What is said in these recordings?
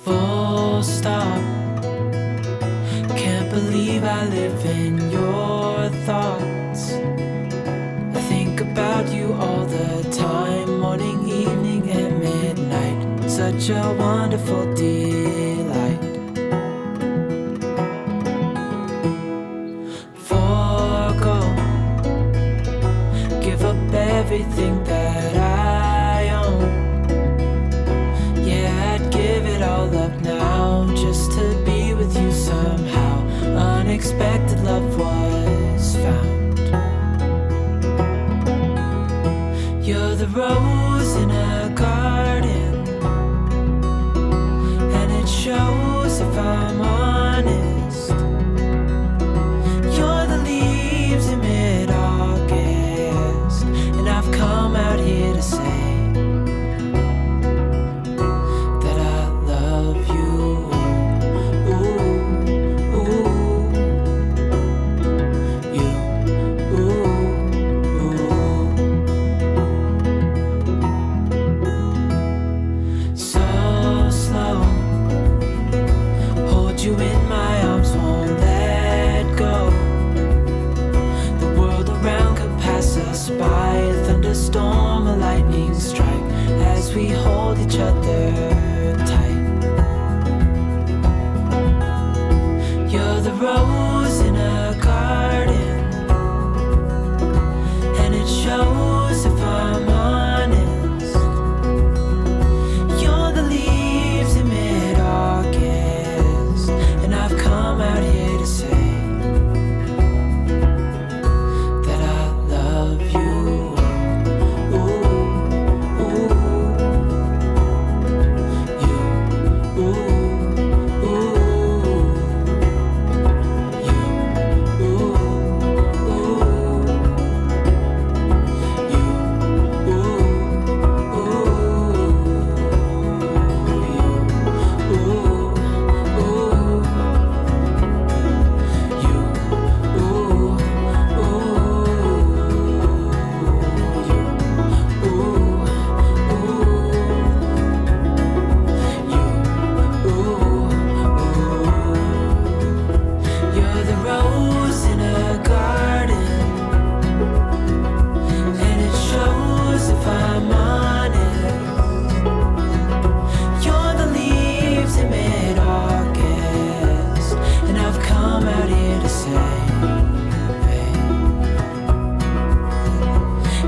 Full stop. Can't believe I live in your thoughts. I think about you all the time, morning, evening, and midnight. Such a wonderful delight. Forgo, give up everything that I own. Yeah, I'd give it all up now just to be with you somehow. Unexpected love was found. You're the rose in a garden, and it shows if I'm honest. You're the leaves in mid-August, and I've come out here to say you in my arms, won't let go. The world around could pass us by, a thunderstorm, a lightning strike, as we hold each other tight. You're the rose in a garden, and it shows if I'm honest. You're the leaves in mid-August, and I've come out here to say that I love you. Ooh, ooh, you, ooh, ooh, you, ooh, ooh, you, ooh, you're the rose in a garden, and it shows if I'm honest. You're the leaves in mid-August, and I've come out here to say,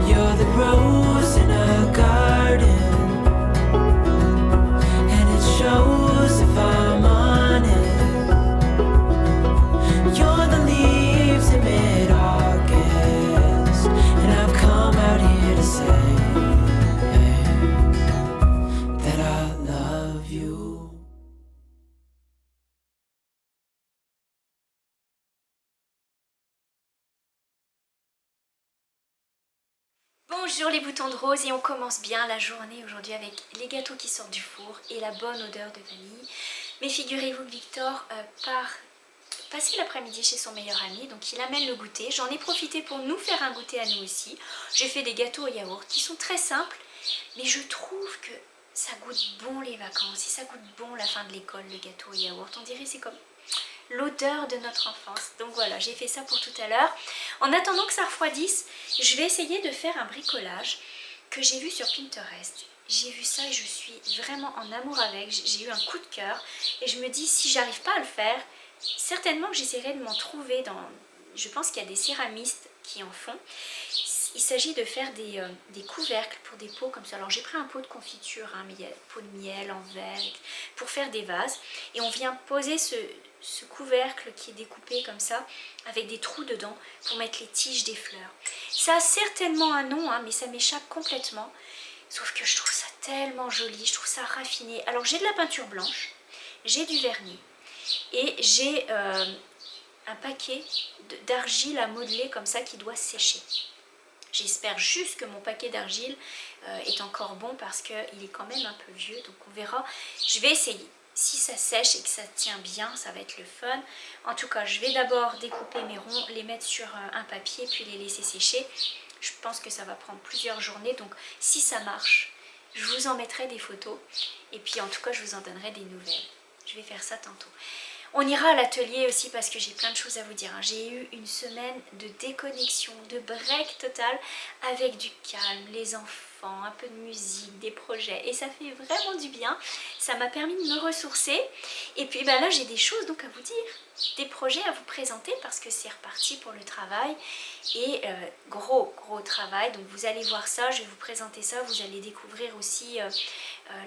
you're the rose in a garden, and it shows if I'm honest. You're the leaves in mid-August, and I've come out here to say that I love you. Bonjour les boutons de rose, et on commence bien la journée aujourd'hui avec les gâteaux qui sortent du four et la bonne odeur de vanille. Mais figurez-vous que Victor part passer l'après-midi chez son meilleur ami, donc il amène le goûter. J'en ai profité pour nous faire un goûter à nous aussi. J'ai fait des gâteaux au yaourt qui sont très simples, mais je trouve que ça goûte bon les vacances et ça goûte bon la fin de l'école, le gâteau au yaourt. On dirait c'est comme l'odeur de notre enfance. Donc voilà, j'ai fait ça pour tout à l'heure. En attendant que ça refroidisse, je vais essayer de faire un bricolage que j'ai vu sur Pinterest. J'ai vu ça et je suis vraiment en amour avec. J'ai eu un coup de cœur et je me dis, si j'arrive pas à le faire, certainement que j'essaierai de m'en trouver dans... Je pense qu'il y a des céramistes qui en font. Il s'agit de faire des couvercles pour des pots comme ça. Alors j'ai pris un pot de confiture, un pot de miel en verre pour faire des vases. Et on vient poser ce couvercle qui est découpé comme ça avec des trous dedans pour mettre les tiges des fleurs. Ça a certainement un nom, hein, mais ça m'échappe complètement. Sauf que je trouve ça tellement joli, je trouve ça raffiné. Alors j'ai de la peinture blanche, j'ai du vernis et j'ai un paquet d'argile à modeler comme ça qui doit sécher. J'espère juste que mon paquet d'argile est encore bon parce qu'il est quand même un peu vieux, donc on verra. Je vais essayer. Si ça sèche et que ça tient bien, ça va être le fun. En tout cas, je vais d'abord découper mes ronds, les mettre sur un papier, puis les laisser sécher. Je pense que ça va prendre plusieurs journées, donc si ça marche, je vous en mettrai des photos et puis en tout cas je vous en donnerai des nouvelles. Je vais faire ça tantôt. On ira à l'atelier aussi parce que j'ai plein de choses à vous dire. J'ai eu une semaine de déconnexion, de break total avec du calme, les enfants, un peu de musique, des projets et ça fait vraiment du bien. Ça m'a permis de me ressourcer et puis là j'ai des choses donc à vous dire, des projets à vous présenter parce que c'est reparti pour le travail et gros travail. Donc vous allez voir ça, je vais vous présenter ça, vous allez découvrir aussi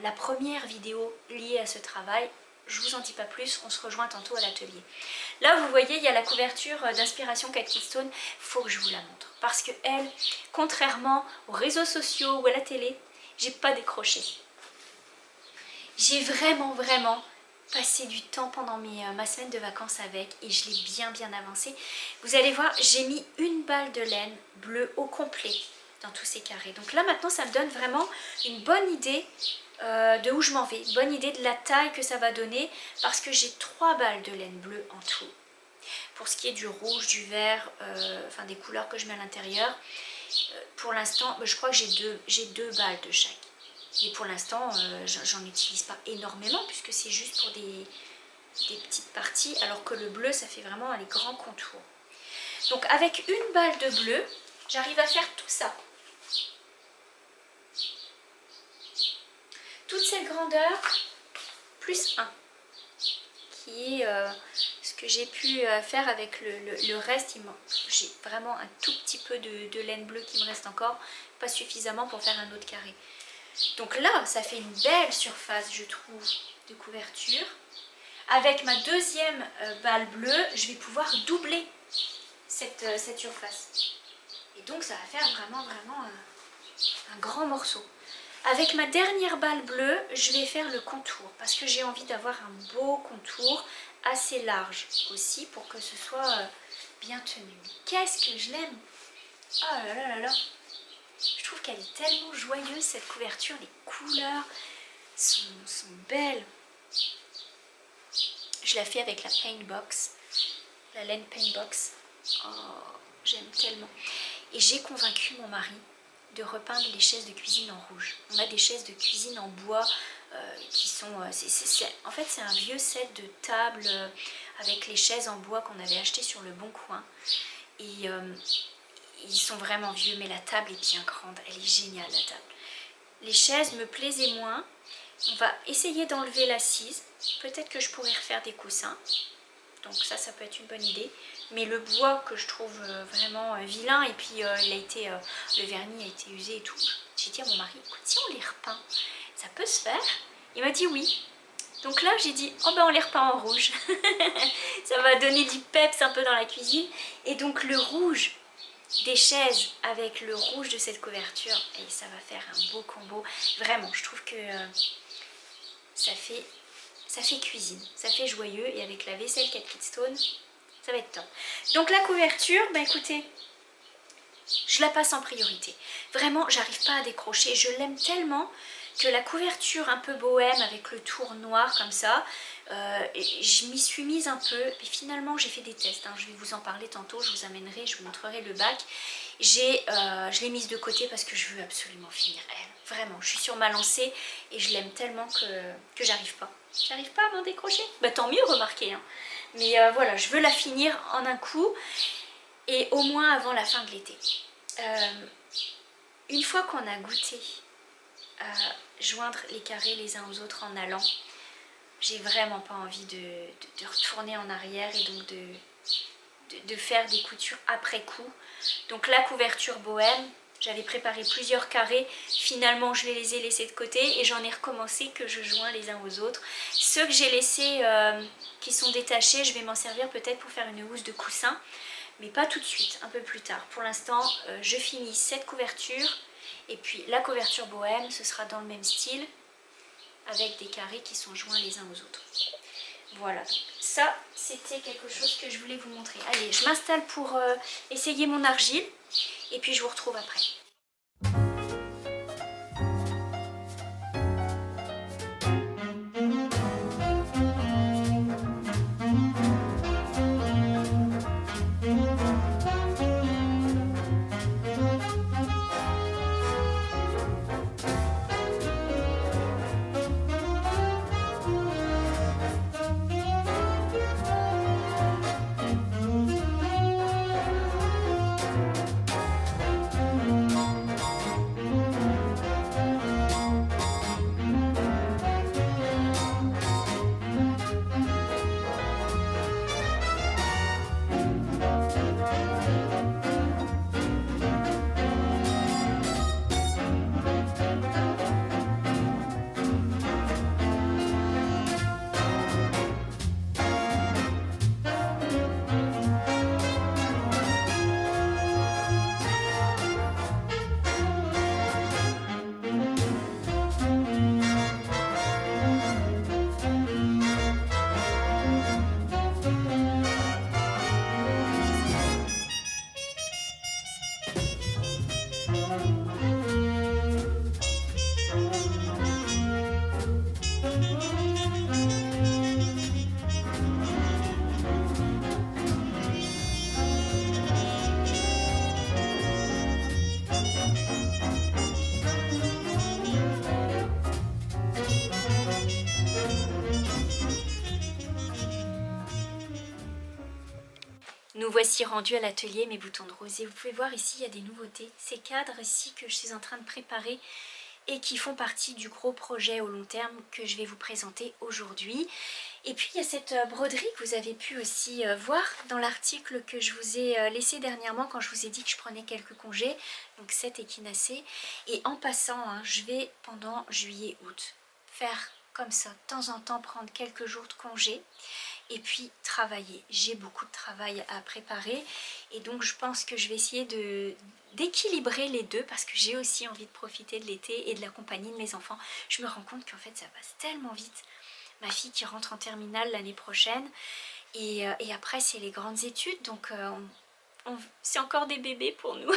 la première vidéo liée à ce travail. Je vous en dis pas plus, on se rejoint tantôt à l'atelier. Là vous voyez il y a la couverture d'inspiration Cat Keystone, faut que je vous la montre. Parce que elle, contrairement aux réseaux sociaux ou à la télé, j'ai pas décroché. J'ai vraiment passé du temps pendant ma semaine de vacances avec et je l'ai bien avancé. Vous allez voir, j'ai mis une balle de laine bleue au complet dans tous ces carrés. Donc là maintenant ça me donne vraiment une bonne idée de où je m'en vais, bonne idée de la taille que ça va donner parce que j'ai 3 balles de laine bleue en tout. Pour ce qui est du rouge, du vert, enfin des couleurs que je mets à l'intérieur, pour l'instant je crois que j'ai deux balles de chaque. Et pour l'instant j'en utilise pas énormément puisque c'est juste pour des petites parties alors que le bleu ça fait vraiment les grands contours. Donc avec une balle de bleu, j'arrive à faire tout ça. Toute cette grandeur plus 1 qui est ce que j'ai pu faire avec le reste. J'ai vraiment un tout petit peu de laine bleue qui me reste encore, pas suffisamment pour faire un autre carré. Donc là ça fait une belle surface je trouve de couverture. Avec ma deuxième balle bleue je vais pouvoir doubler cette surface et donc ça va faire vraiment un grand morceau. Avec ma dernière balle bleue, je vais faire le contour parce que j'ai envie d'avoir un beau contour assez large aussi pour que ce soit bien tenu. Qu'est-ce que je l'aime! Oh là! Je trouve qu'elle est tellement joyeuse cette couverture, les couleurs sont belles. Je la fais avec la Paintbox, la laine Paintbox. Oh, j'aime tellement. Et j'ai convaincu mon mari de repeindre les chaises de cuisine en rouge. On a des chaises de cuisine en bois qui sont... en fait c'est un vieux set de table avec les chaises en bois qu'on avait acheté sur le Bon Coin. Et ils sont vraiment vieux mais la table est bien grande, elle est géniale la table. Les chaises me plaisaient moins. On va essayer d'enlever l'assise. Peut-être que je pourrais refaire des coussins. Donc ça peut être une bonne idée. Mais le bois que je trouve vraiment vilain et puis le vernis a été usé et tout. J'ai dit à mon mari, écoute, si on les repeint, ça peut se faire? Il m'a dit oui. Donc là j'ai dit, oh ben on les repeint en rouge. Ça va donner du peps un peu dans la cuisine. Et donc le rouge des chaises avec le rouge de cette couverture, et ça va faire un beau combo. Vraiment, je trouve que ça fait cuisine, ça fait joyeux et avec la vaisselle Cat Keystone, ça va être top. Donc la couverture, bah écoutez, je la passe en priorité. Vraiment, j'arrive pas à décrocher. Je l'aime tellement que la couverture un peu bohème avec le tour noir comme ça, je m'y suis mise un peu. Et finalement, j'ai fait des tests. Je vais vous en parler tantôt. Je vous amènerai, je vous montrerai le bac. Je l'ai mise de côté parce que je veux absolument finir elle. Vraiment, je suis sur ma lancée et je l'aime tellement que j'arrive pas. J'arrive pas à m'en décrocher. Bah tant mieux, remarquez. Mais voilà, je veux la finir en un coup. Et au moins avant la fin de l'été. Une fois qu'on a goûté à joindre les carrés les uns aux autres en allant, j'ai vraiment pas envie de retourner en arrière et donc de faire des coutures après coup. Donc la couverture bohème, j'avais préparé plusieurs carrés, finalement je les ai laissés de côté et j'en ai recommencé que je joins les uns aux autres. Ceux que j'ai laissés qui sont détachés, je vais m'en servir peut-être pour faire une housse de coussin. Mais pas tout de suite, un peu plus tard. Pour l'instant, je finis cette couverture et puis la couverture bohème, ce sera dans le même style avec des carrés qui sont joints les uns aux autres. Voilà, ça c'était quelque chose que je voulais vous montrer. Allez, je m'installe pour essayer mon argile et puis je vous retrouve après. voici rendus à l'atelier mes boutons de rose. Et vous pouvez voir ici, il y a des nouveautés. Ces cadres ici que je suis en train de préparer et qui font partie du gros projet au long terme que je vais vous présenter aujourd'hui. Et puis il y a cette broderie que vous avez pu aussi voir dans l'article que je vous ai laissé dernièrement quand je vous ai dit que je prenais quelques congés, donc 7 équinacées. Et en passant, hein, je vais pendant juillet-août faire comme ça, de temps en temps prendre quelques jours de congé et puis travailler. J'ai beaucoup de travail à préparer et donc je pense que je vais essayer d'équilibrer les deux parce que j'ai aussi envie de profiter de l'été et de la compagnie de mes enfants. Je me rends compte qu'en fait ça passe tellement vite. Ma fille qui rentre en terminale l'année prochaine et après c'est les grandes études, donc c'est encore des bébés pour nous.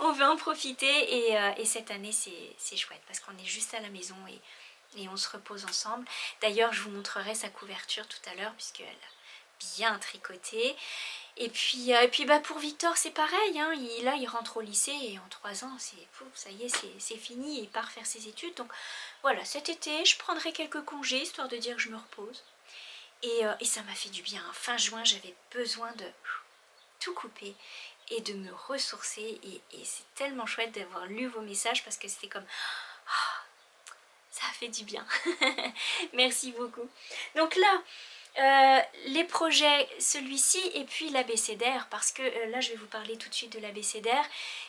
On veut en profiter et cette année c'est chouette parce qu'on est juste à la maison et on se repose ensemble. D'ailleurs je vous montrerai sa couverture tout à l'heure puisqu'elle a bien tricoté. Et puis bah pour Victor c'est pareil, hein. Là il rentre au lycée et en 3 ans ça y est c'est fini, il part faire ses études. Donc voilà, cet été je prendrai quelques congés histoire de dire que je me repose. Et ça m'a fait du bien. Fin juin j'avais besoin de tout couper et de me ressourcer. Et c'est tellement chouette d'avoir lu vos messages parce que c'était comme... ça a fait du bien. Merci beaucoup. Donc là... les projets, celui-ci et puis l'abécédaire, parce que là je vais vous parler tout de suite de l'abécédaire.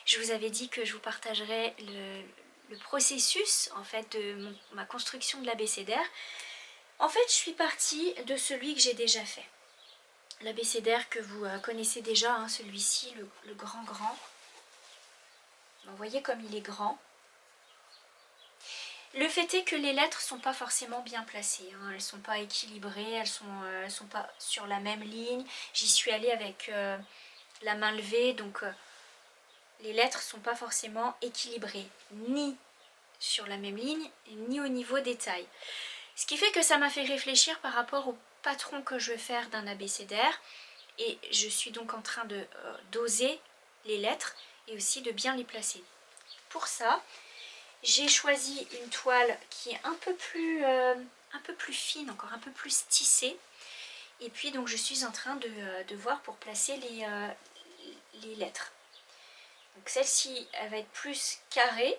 Je vous avais dit que je vous partagerai le processus en fait de ma construction de l'abécédaire. En fait je suis partie de celui que j'ai déjà fait. L'abécédaire que vous connaissez déjà, hein, celui-ci, le grand. Vous voyez comme il est grand. Le fait est que les lettres sont pas forcément bien placées, hein. Elles sont pas équilibrées, elles sont pas sur la même ligne. J'y suis allée avec la main levée, donc les lettres sont pas forcément équilibrées, ni sur la même ligne, ni au niveau des tailles. Ce qui fait que ça m'a fait réfléchir par rapport au patron que je veux faire d'un abécédaire. Et je suis donc en train de doser les lettres et aussi de bien les placer. Pour ça... j'ai choisi une toile qui est un peu plus fine, encore un peu plus tissée. Et puis donc je suis en train de voir pour placer les lettres. Donc celle-ci, elle va être plus carrée.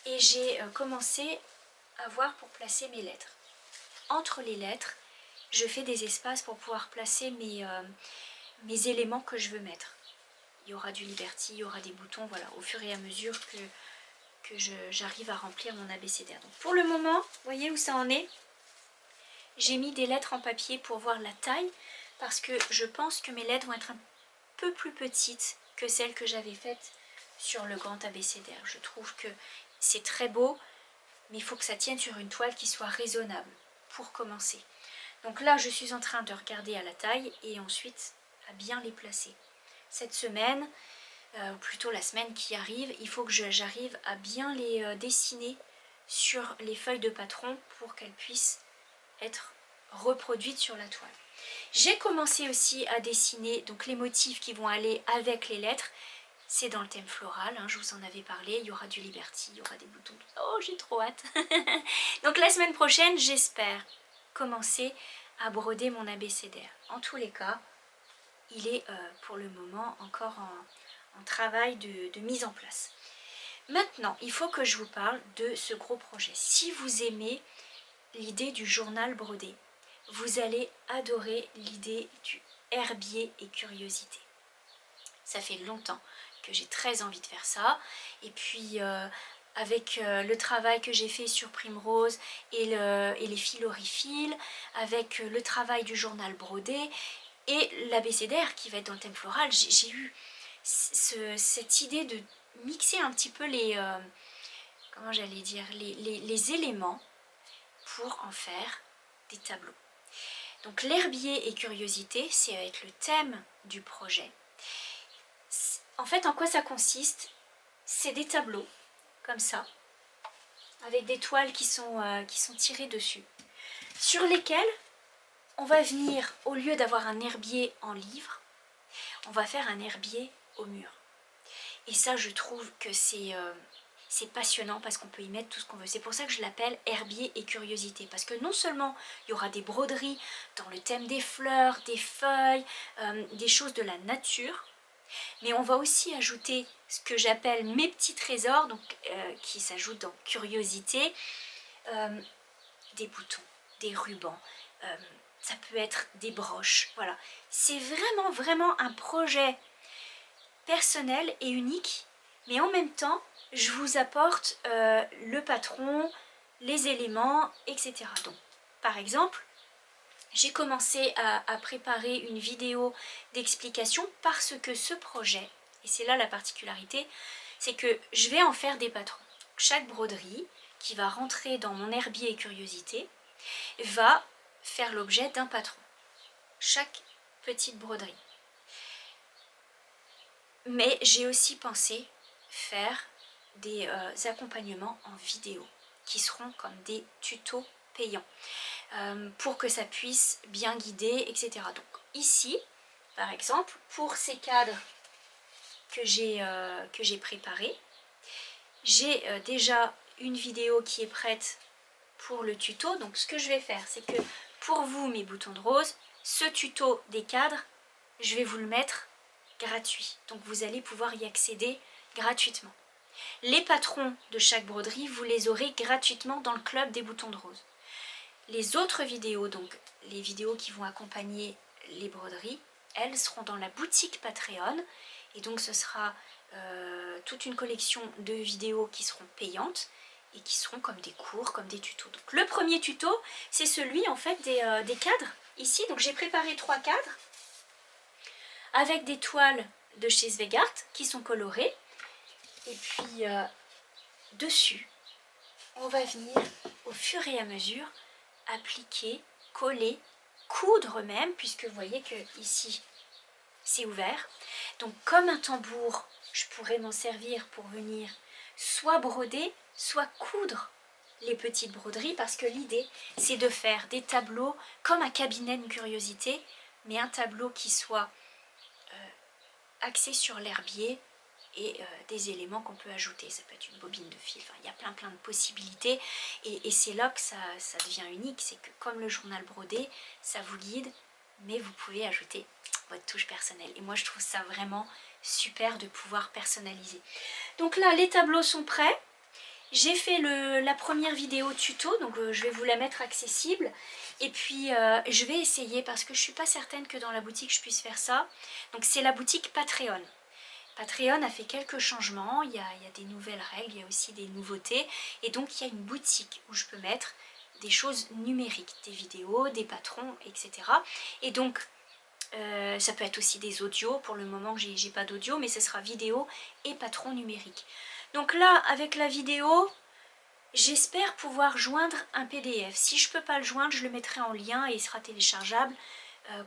Et j'ai commencé à voir pour placer mes lettres. Entre les lettres, je fais des espaces pour pouvoir placer mes éléments que je veux mettre. Il y aura du Liberty, il y aura des boutons, voilà, au fur et à mesure que j'arrive à remplir mon abécédaire. Donc pour le moment, vous voyez où ça en est? J'ai mis des lettres en papier pour voir la taille parce que je pense que mes lettres vont être un peu plus petites que celles que j'avais faites sur le grand abécédaire. Je trouve que c'est très beau, mais il faut que ça tienne sur une toile qui soit raisonnable pour commencer. Donc là, je suis en train de regarder à la taille et ensuite à bien les placer. Cette semaine... ou plutôt la semaine qui arrive, il faut que j'arrive à bien les dessiner sur les feuilles de patron pour qu'elles puissent être reproduites sur la toile. J'ai commencé aussi à dessiner donc les motifs qui vont aller avec les lettres. C'est dans le thème floral, hein, je vous en avais parlé, il y aura du Liberty, il y aura des boutons. Oh, j'ai trop hâte. Donc la semaine prochaine, j'espère commencer à broder mon abécédaire. En tous les cas, il est pour le moment encore en travail de mise en place. Maintenant, il faut que je vous parle de ce gros projet. Si vous aimez l'idée du journal brodé, vous allez adorer l'idée du herbier et curiosité. Ça fait longtemps que j'ai très envie de faire ça. Et puis, avec le travail que j'ai fait sur Primrose et les fils Orifil, avec le travail du journal brodé et l'abécédaire qui va être dans le thème floral, j'ai eu... cette idée de mixer un petit peu comment j'allais dire, les éléments pour en faire des tableaux. Donc l'herbier et curiosité, c'est va être le thème du projet. En fait, en quoi ça consiste? C'est des tableaux, comme ça, avec des toiles qui sont tirées dessus, sur lesquelles on va venir, au lieu d'avoir un herbier en livre, on va faire un herbier au mur. Et ça, je trouve que c'est passionnant parce qu'on peut y mettre tout ce qu'on veut. C'est pour ça que je l'appelle herbier et curiosité. Parce que non seulement il y aura des broderies dans le thème des fleurs, des feuilles, des choses de la nature, mais on va aussi ajouter ce que j'appelle mes petits trésors, donc qui s'ajoutent dans curiosité, des boutons, des rubans, ça peut être des broches, voilà. C'est vraiment, vraiment un projet personnel et unique, mais en même temps, je vous apporte le patron, les éléments, etc. Donc, par exemple, j'ai commencé à préparer une vidéo d'explication parce que ce projet, et c'est là la particularité, c'est que je vais en faire des patrons. Chaque broderie qui va rentrer dans mon herbier et curiosité va faire l'objet d'un patron. Chaque petite broderie. Mais j'ai aussi pensé faire des accompagnements en vidéo qui seront comme des tutos payants pour que ça puisse bien guider, etc. Donc ici, par exemple, pour ces cadres que j'ai préparés, j'ai déjà une vidéo qui est prête pour le tuto. Donc ce que je vais faire, c'est que pour vous, mes boutons de rose, ce tuto des cadres, je vais vous le mettre gratuit. Donc vous allez pouvoir y accéder gratuitement. Les patrons de chaque broderie, vous les aurez gratuitement dans le club des boutons de rose. Les autres vidéos, donc les vidéos qui vont accompagner les broderies, elles seront dans la boutique Patreon. Et donc ce sera toute une collection de vidéos qui seront payantes et qui seront comme des cours, comme des tutos. Donc le premier tuto, c'est celui en fait des cadres ici. Donc j'ai préparé 3 cadres avec des toiles de chez Svegart qui sont colorées. Et puis dessus, on va venir au fur et à mesure appliquer, coller, coudre même, puisque vous voyez que ici c'est ouvert. Donc comme un tambour, je pourrais m'en servir pour venir soit broder, soit coudre les petites broderies, parce que l'idée c'est de faire des tableaux comme un cabinet de curiosité, mais un tableau qui soit axé sur l'herbier et des éléments qu'on peut ajouter. Ça peut être une bobine de fil, enfin, il y a plein de possibilités et c'est là que ça devient unique, c'est que comme le journal brodé, ça vous guide, mais vous pouvez ajouter votre touche personnelle. Et moi je trouve ça vraiment super de pouvoir personnaliser. Donc là les tableaux sont prêts. J'ai fait la première vidéo tuto, donc je vais vous la mettre accessible. Et puis je vais essayer, parce que je ne suis pas certaine que dans la boutique je puisse faire ça. Donc c'est la boutique Patreon. Patreon a fait quelques changements, il y a des nouvelles règles, il y a aussi des nouveautés. Et donc il y a une boutique où je peux mettre des choses numériques, des vidéos, des patrons, etc. Et donc ça peut être aussi des audios. Pour le moment j'ai pas d'audio, mais ce sera vidéo et patron numérique. Donc là, avec la vidéo, j'espère pouvoir joindre un PDF. Si je ne peux pas le joindre, je le mettrai en lien et il sera téléchargeable.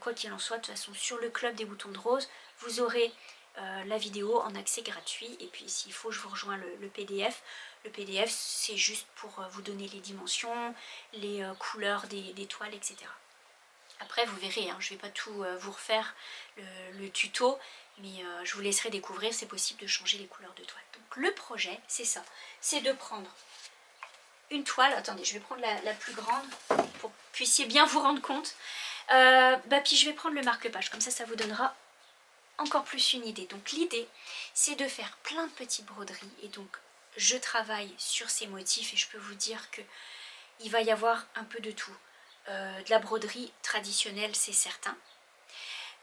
Quoi qu'il en soit, de toute façon, sur le club des boutons de rose, vous aurez la vidéo en accès gratuit. Et puis s'il faut, je vous rejoins le PDF. Le PDF, c'est juste pour vous donner les dimensions, les couleurs des toiles, etc. Après, vous verrez, hein, je ne vais pas tout vous refaire le tuto, mais je vous laisserai découvrir, c'est possible de changer les couleurs de toile. Donc le projet, c'est ça, c'est de prendre une toile, attendez, je vais prendre la plus grande pour que vous puissiez bien vous rendre compte. Puis je vais prendre le marque-page, comme ça vous donnera encore plus une idée. Donc l'idée, c'est de faire plein de petites broderies, et donc je travaille sur ces motifs, et je peux vous dire que il va y avoir un peu de tout. De la broderie traditionnelle, c'est certain,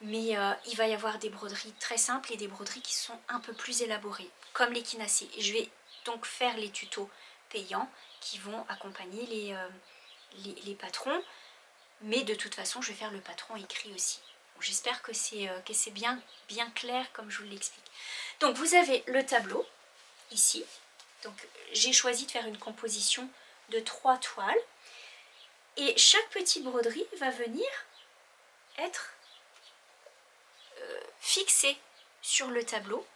mais il va y avoir des broderies très simples et des broderies qui sont un peu plus élaborées, comme l'échinacée. Et je vais donc faire les tutos payants qui vont accompagner les patrons, mais de toute façon je vais faire le patron écrit aussi. J'espère que c'est bien clair comme je vous l'explique. Donc vous avez le tableau ici. Donc j'ai choisi de faire une composition de 3 toiles. Et chaque petite broderie va venir être fixée sur le tableau.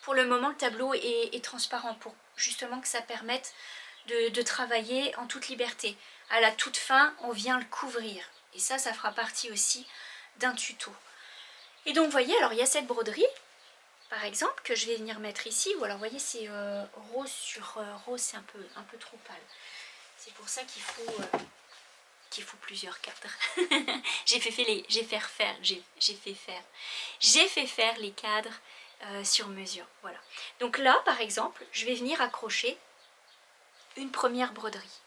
Pour le moment, le tableau est transparent pour justement que ça permette de travailler en toute liberté. À la toute fin, on vient le couvrir. Et ça fera partie aussi d'un tuto. Et donc, vous voyez, alors il y a cette broderie. par exemple, que je vais venir mettre ici. Ou alors, vous voyez, c'est rose sur rose, c'est un peu trop pâle. C'est pour ça qu'il faut plusieurs cadres. J'ai fait faire les cadres sur mesure. Voilà. Donc là, par exemple, je vais venir accrocher une première broderie.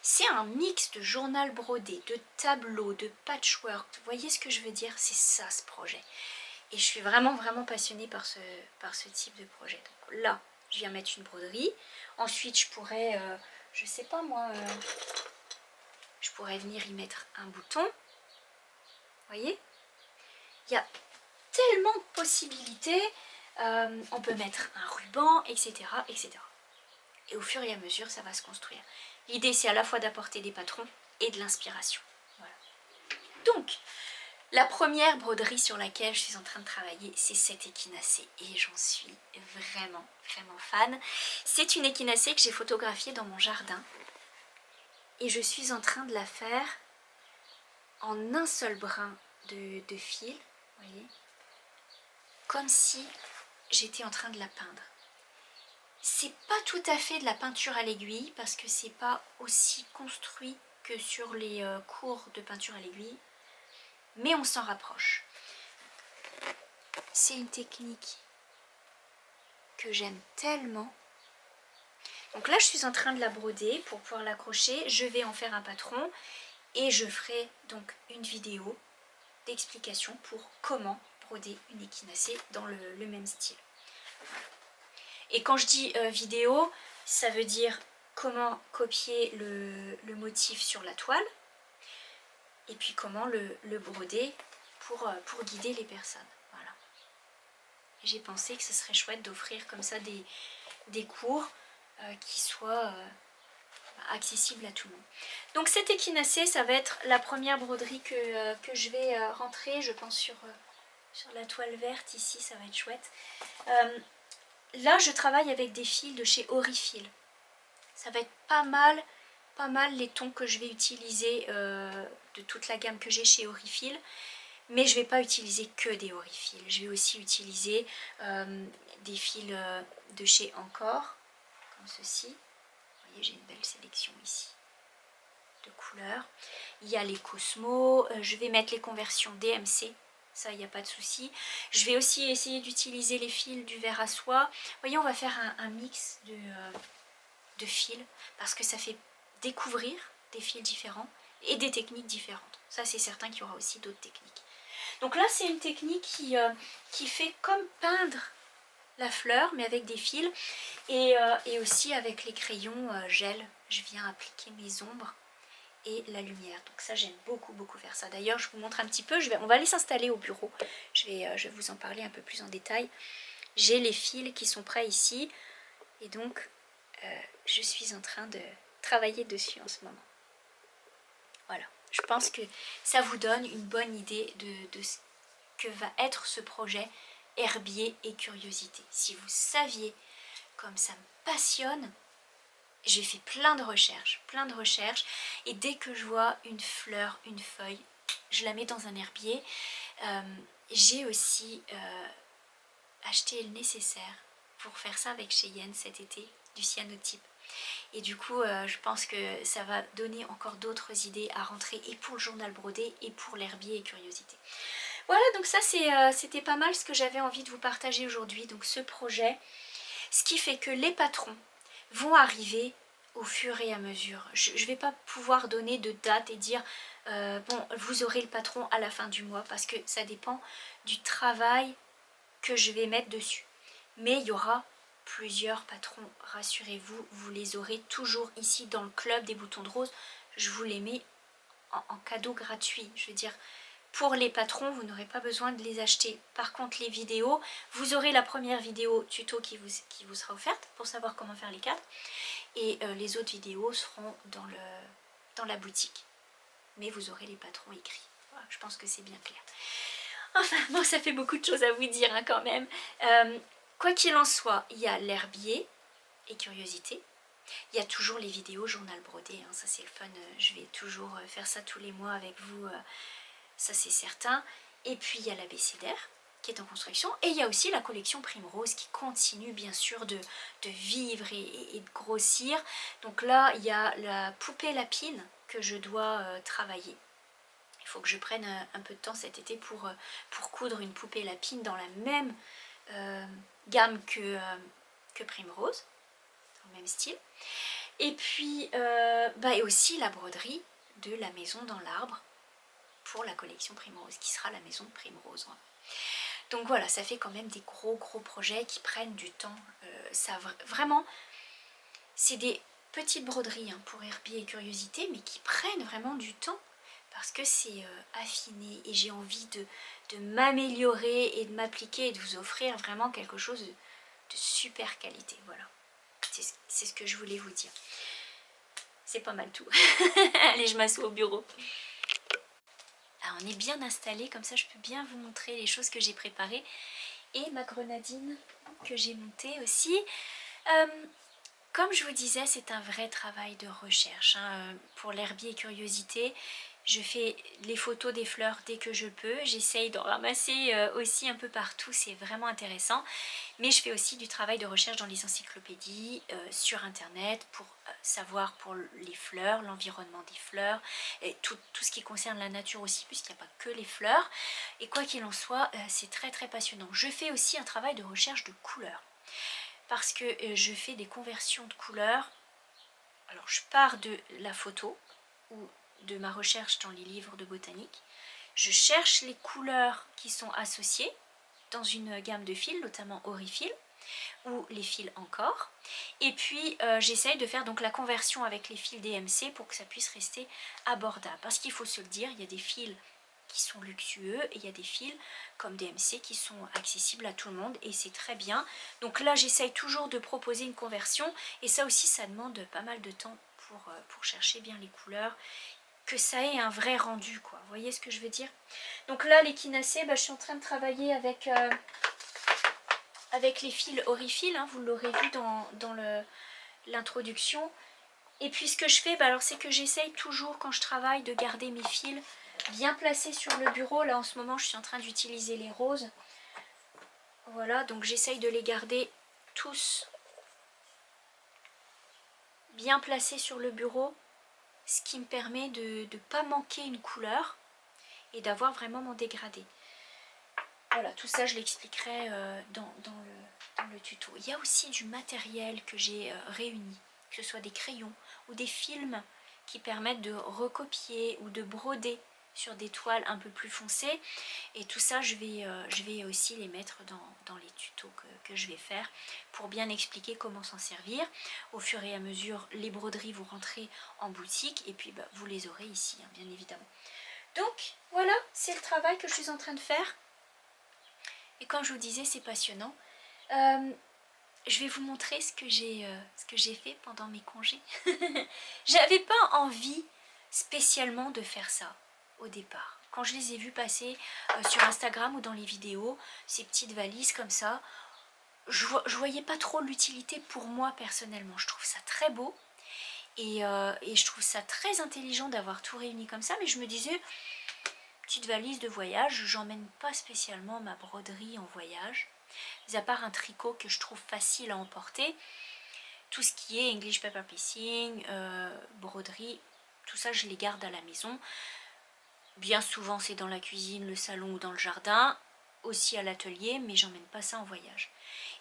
C'est un mix de journal brodé, de tableaux, de patchwork. Vous voyez ce que je veux dire? C'est ça ce projet. Et je suis vraiment passionnée par ce type de projet. Donc là, je viens mettre une broderie. Ensuite, je pourrais, je sais pas moi, je pourrais venir y mettre un bouton. Vous voyez? Il y a tellement de possibilités. On peut mettre un ruban, etc., etc. Et au fur et à mesure, ça va se construire. L'idée, c'est à la fois d'apporter des patrons et de l'inspiration. Voilà. Donc, la première broderie sur laquelle je suis en train de travailler, c'est cette échinacée. Et j'en suis vraiment fan. C'est une échinacée que j'ai photographiée dans mon jardin. Et je suis en train de la faire en un seul brin de fil. Vous voyez, comme si j'étais en train de la peindre. C'est pas tout à fait de la peinture à l'aiguille parce que c'est pas aussi construit que sur les cours de peinture à l'aiguille, mais on s'en rapproche. C'est une technique que j'aime tellement. Donc là, je suis en train de la broder pour pouvoir l'accrocher. Je vais en faire un patron et je ferai donc une vidéo d'explication pour comment broder une échinacée dans le même style. Et quand je dis vidéo, ça veut dire comment copier le motif sur la toile et puis comment le broder pour guider les personnes. Voilà. J'ai pensé que ce serait chouette d'offrir comme ça des cours qui soient accessibles à tout le monde. Donc cette échinacée, ça va être la première broderie que je vais rentrer, je pense, sur la toile verte ici, ça va être chouette. Là, je travaille avec des fils de chez Orifil. Ça va être pas mal les tons que je vais utiliser de toute la gamme que j'ai chez Orifil. Mais je ne vais pas utiliser que des Orifil. Je vais aussi utiliser des fils de chez Encore, comme ceci. Vous voyez, j'ai une belle sélection ici de couleurs. Il y a les Cosmo. Je vais mettre les conversions DMC. Ça, il n'y a pas de souci. Je vais aussi essayer d'utiliser les fils du verre à soie. Vous voyez, on va faire un mix de fils parce que ça fait découvrir des fils différents et des techniques différentes. Ça, c'est certain qu'il y aura aussi d'autres techniques. Donc là, c'est une technique qui fait comme peindre la fleur, mais avec des fils. Et aussi avec les crayons gel. Je viens appliquer mes ombres et la lumière. Donc ça, j'aime beaucoup faire ça. D'ailleurs, je vous montre un petit peu. On va aller s'installer au bureau. Je vais vous en parler un peu plus en détail. J'ai les fils qui sont prêts ici. Et donc, je suis en train de travailler dessus en ce moment. Voilà. Je pense que ça vous donne une bonne idée de ce que va être ce projet herbier et curiosité. Si vous saviez comme ça me passionne, j'ai fait plein de recherches, et dès que je vois une fleur, une feuille, je la mets dans un herbier. J'ai aussi acheté le nécessaire pour faire ça avec Cheyenne cet été, du cyanotype. Et du coup, je pense que ça va donner encore d'autres idées à rentrer, et pour le journal brodé, et pour l'herbier et curiosité. Voilà, donc ça c'était pas mal ce que j'avais envie de vous partager aujourd'hui, donc ce projet. Ce qui fait que les patrons vont arriver au fur et à mesure. Je ne vais pas pouvoir donner de date et dire bon, vous aurez le patron à la fin du mois, parce que ça dépend du travail que je vais mettre dessus. Mais il y aura plusieurs patrons, rassurez-vous, vous les aurez toujours ici dans le club des boutons de rose. Je vous les mets en cadeau gratuit. Je veux dire, pour les patrons, vous n'aurez pas besoin de les acheter. Par contre, les vidéos, vous aurez la première vidéo tuto qui vous sera offerte pour savoir comment faire les cadres. Et les autres vidéos seront dans la boutique. Mais vous aurez les patrons écrits. Voilà, je pense que c'est bien clair. Enfin, bon, ça fait beaucoup de choses à vous dire hein, quand même. Quoi qu'il en soit, il y a l'herbier et curiosité. Il y a toujours les vidéos journal brodé. Hein, ça, c'est le fun. Je vais toujours faire ça tous les mois avec vous. Ça, c'est certain. Et puis, il y a l'abécédaire qui est en construction. Et il y a aussi la collection Primrose qui continue bien sûr de vivre et de grossir. Donc là, il y a la poupée lapine que je dois travailler. Il faut que je prenne un peu de temps cet été pour coudre une poupée lapine dans la même gamme que Primrose, dans le même style. Et puis et aussi la broderie de la maison dans l'arbre pour la collection Primrose, qui sera la maison Primrose. Donc voilà, ça fait quand même des gros projets qui prennent du temps. Vraiment, c'est des petites broderies pour Herbie et Curiosité, mais qui prennent vraiment du temps parce que c'est affiné et j'ai envie de m'améliorer et de m'appliquer et de vous offrir vraiment quelque chose de super qualité. Voilà, c'est ce que je voulais vous dire. C'est pas mal tout. Allez, je m'assois au bureau. Alors, on est bien installé, comme ça je peux bien vous montrer les choses que j'ai préparées. Et ma grenadine que j'ai montée aussi. Comme je vous disais, c'est un vrai travail de recherche. Pour l'Herbie et Curiosité, je fais les photos des fleurs dès que je peux. J'essaye d'en ramasser aussi un peu partout, c'est vraiment intéressant. Mais je fais aussi du travail de recherche dans les encyclopédies, sur internet, pour savoir pour les fleurs, l'environnement des fleurs, et tout ce qui concerne la nature aussi, puisqu'il n'y a pas que les fleurs. Et quoi qu'il en soit, c'est très passionnant. Je fais aussi un travail de recherche de couleurs, parce que je fais des conversions de couleurs. Alors je pars de la photo, ou de ma recherche dans les livres de botanique. Je cherche les couleurs qui sont associées dans une gamme de fils, notamment Aurifil ou les fils encore. Et puis j'essaye de faire donc la conversion avec les fils DMC pour que ça puisse rester abordable. Parce qu'il faut se le dire, il y a des fils qui sont luxueux et il y a des fils comme DMC qui sont accessibles à tout le monde et c'est très bien. Donc là j'essaye toujours de proposer une conversion et ça aussi ça demande pas mal de temps pour chercher bien les couleurs, que ça ait un vrai rendu, quoi. Vous voyez ce que je veux dire? Donc là, l'échinacée, je suis en train de travailler avec les fils Aurifil, vous l'aurez vu dans l'introduction. Et puis ce que je fais, alors c'est que j'essaye toujours, quand je travaille, de garder mes fils bien placés sur le bureau. Là, en ce moment, je suis en train d'utiliser les roses. Voilà, donc j'essaye de les garder tous bien placés sur le bureau, ce qui me permet de ne pas manquer une couleur et d'avoir vraiment mon dégradé. Voilà, tout ça je l'expliquerai dans le tuto. Il y a aussi du matériel que j'ai réuni, que ce soit des crayons ou des films qui permettent de recopier ou de broder sur des toiles un peu plus foncées. Et tout ça, je vais aussi les mettre dans les tutos que je vais faire pour bien expliquer comment s'en servir. Au fur et à mesure, les broderies vont rentrer en boutique et puis vous les aurez ici, bien évidemment. Donc voilà, c'est le travail que je suis en train de faire. Et comme je vous disais, c'est passionnant. Je vais vous montrer ce que j'ai fait pendant mes congés. J'avais pas envie spécialement de faire ça au départ. Quand je les ai vus passer sur Instagram ou dans les vidéos, ces petites valises comme ça, je voyais pas trop l'utilité pour moi personnellement. Je trouve ça très beau et je trouve ça très intelligent d'avoir tout réuni comme ça, mais je me disais, petite valise de voyage, j'emmène pas spécialement ma broderie en voyage, mis à part un tricot que je trouve facile à emporter. Tout ce qui est English paper piecing, broderie, tout ça je les garde à la maison. Bien souvent c'est dans la cuisine, le salon ou dans le jardin, aussi à l'atelier, mais j'emmène pas ça en voyage.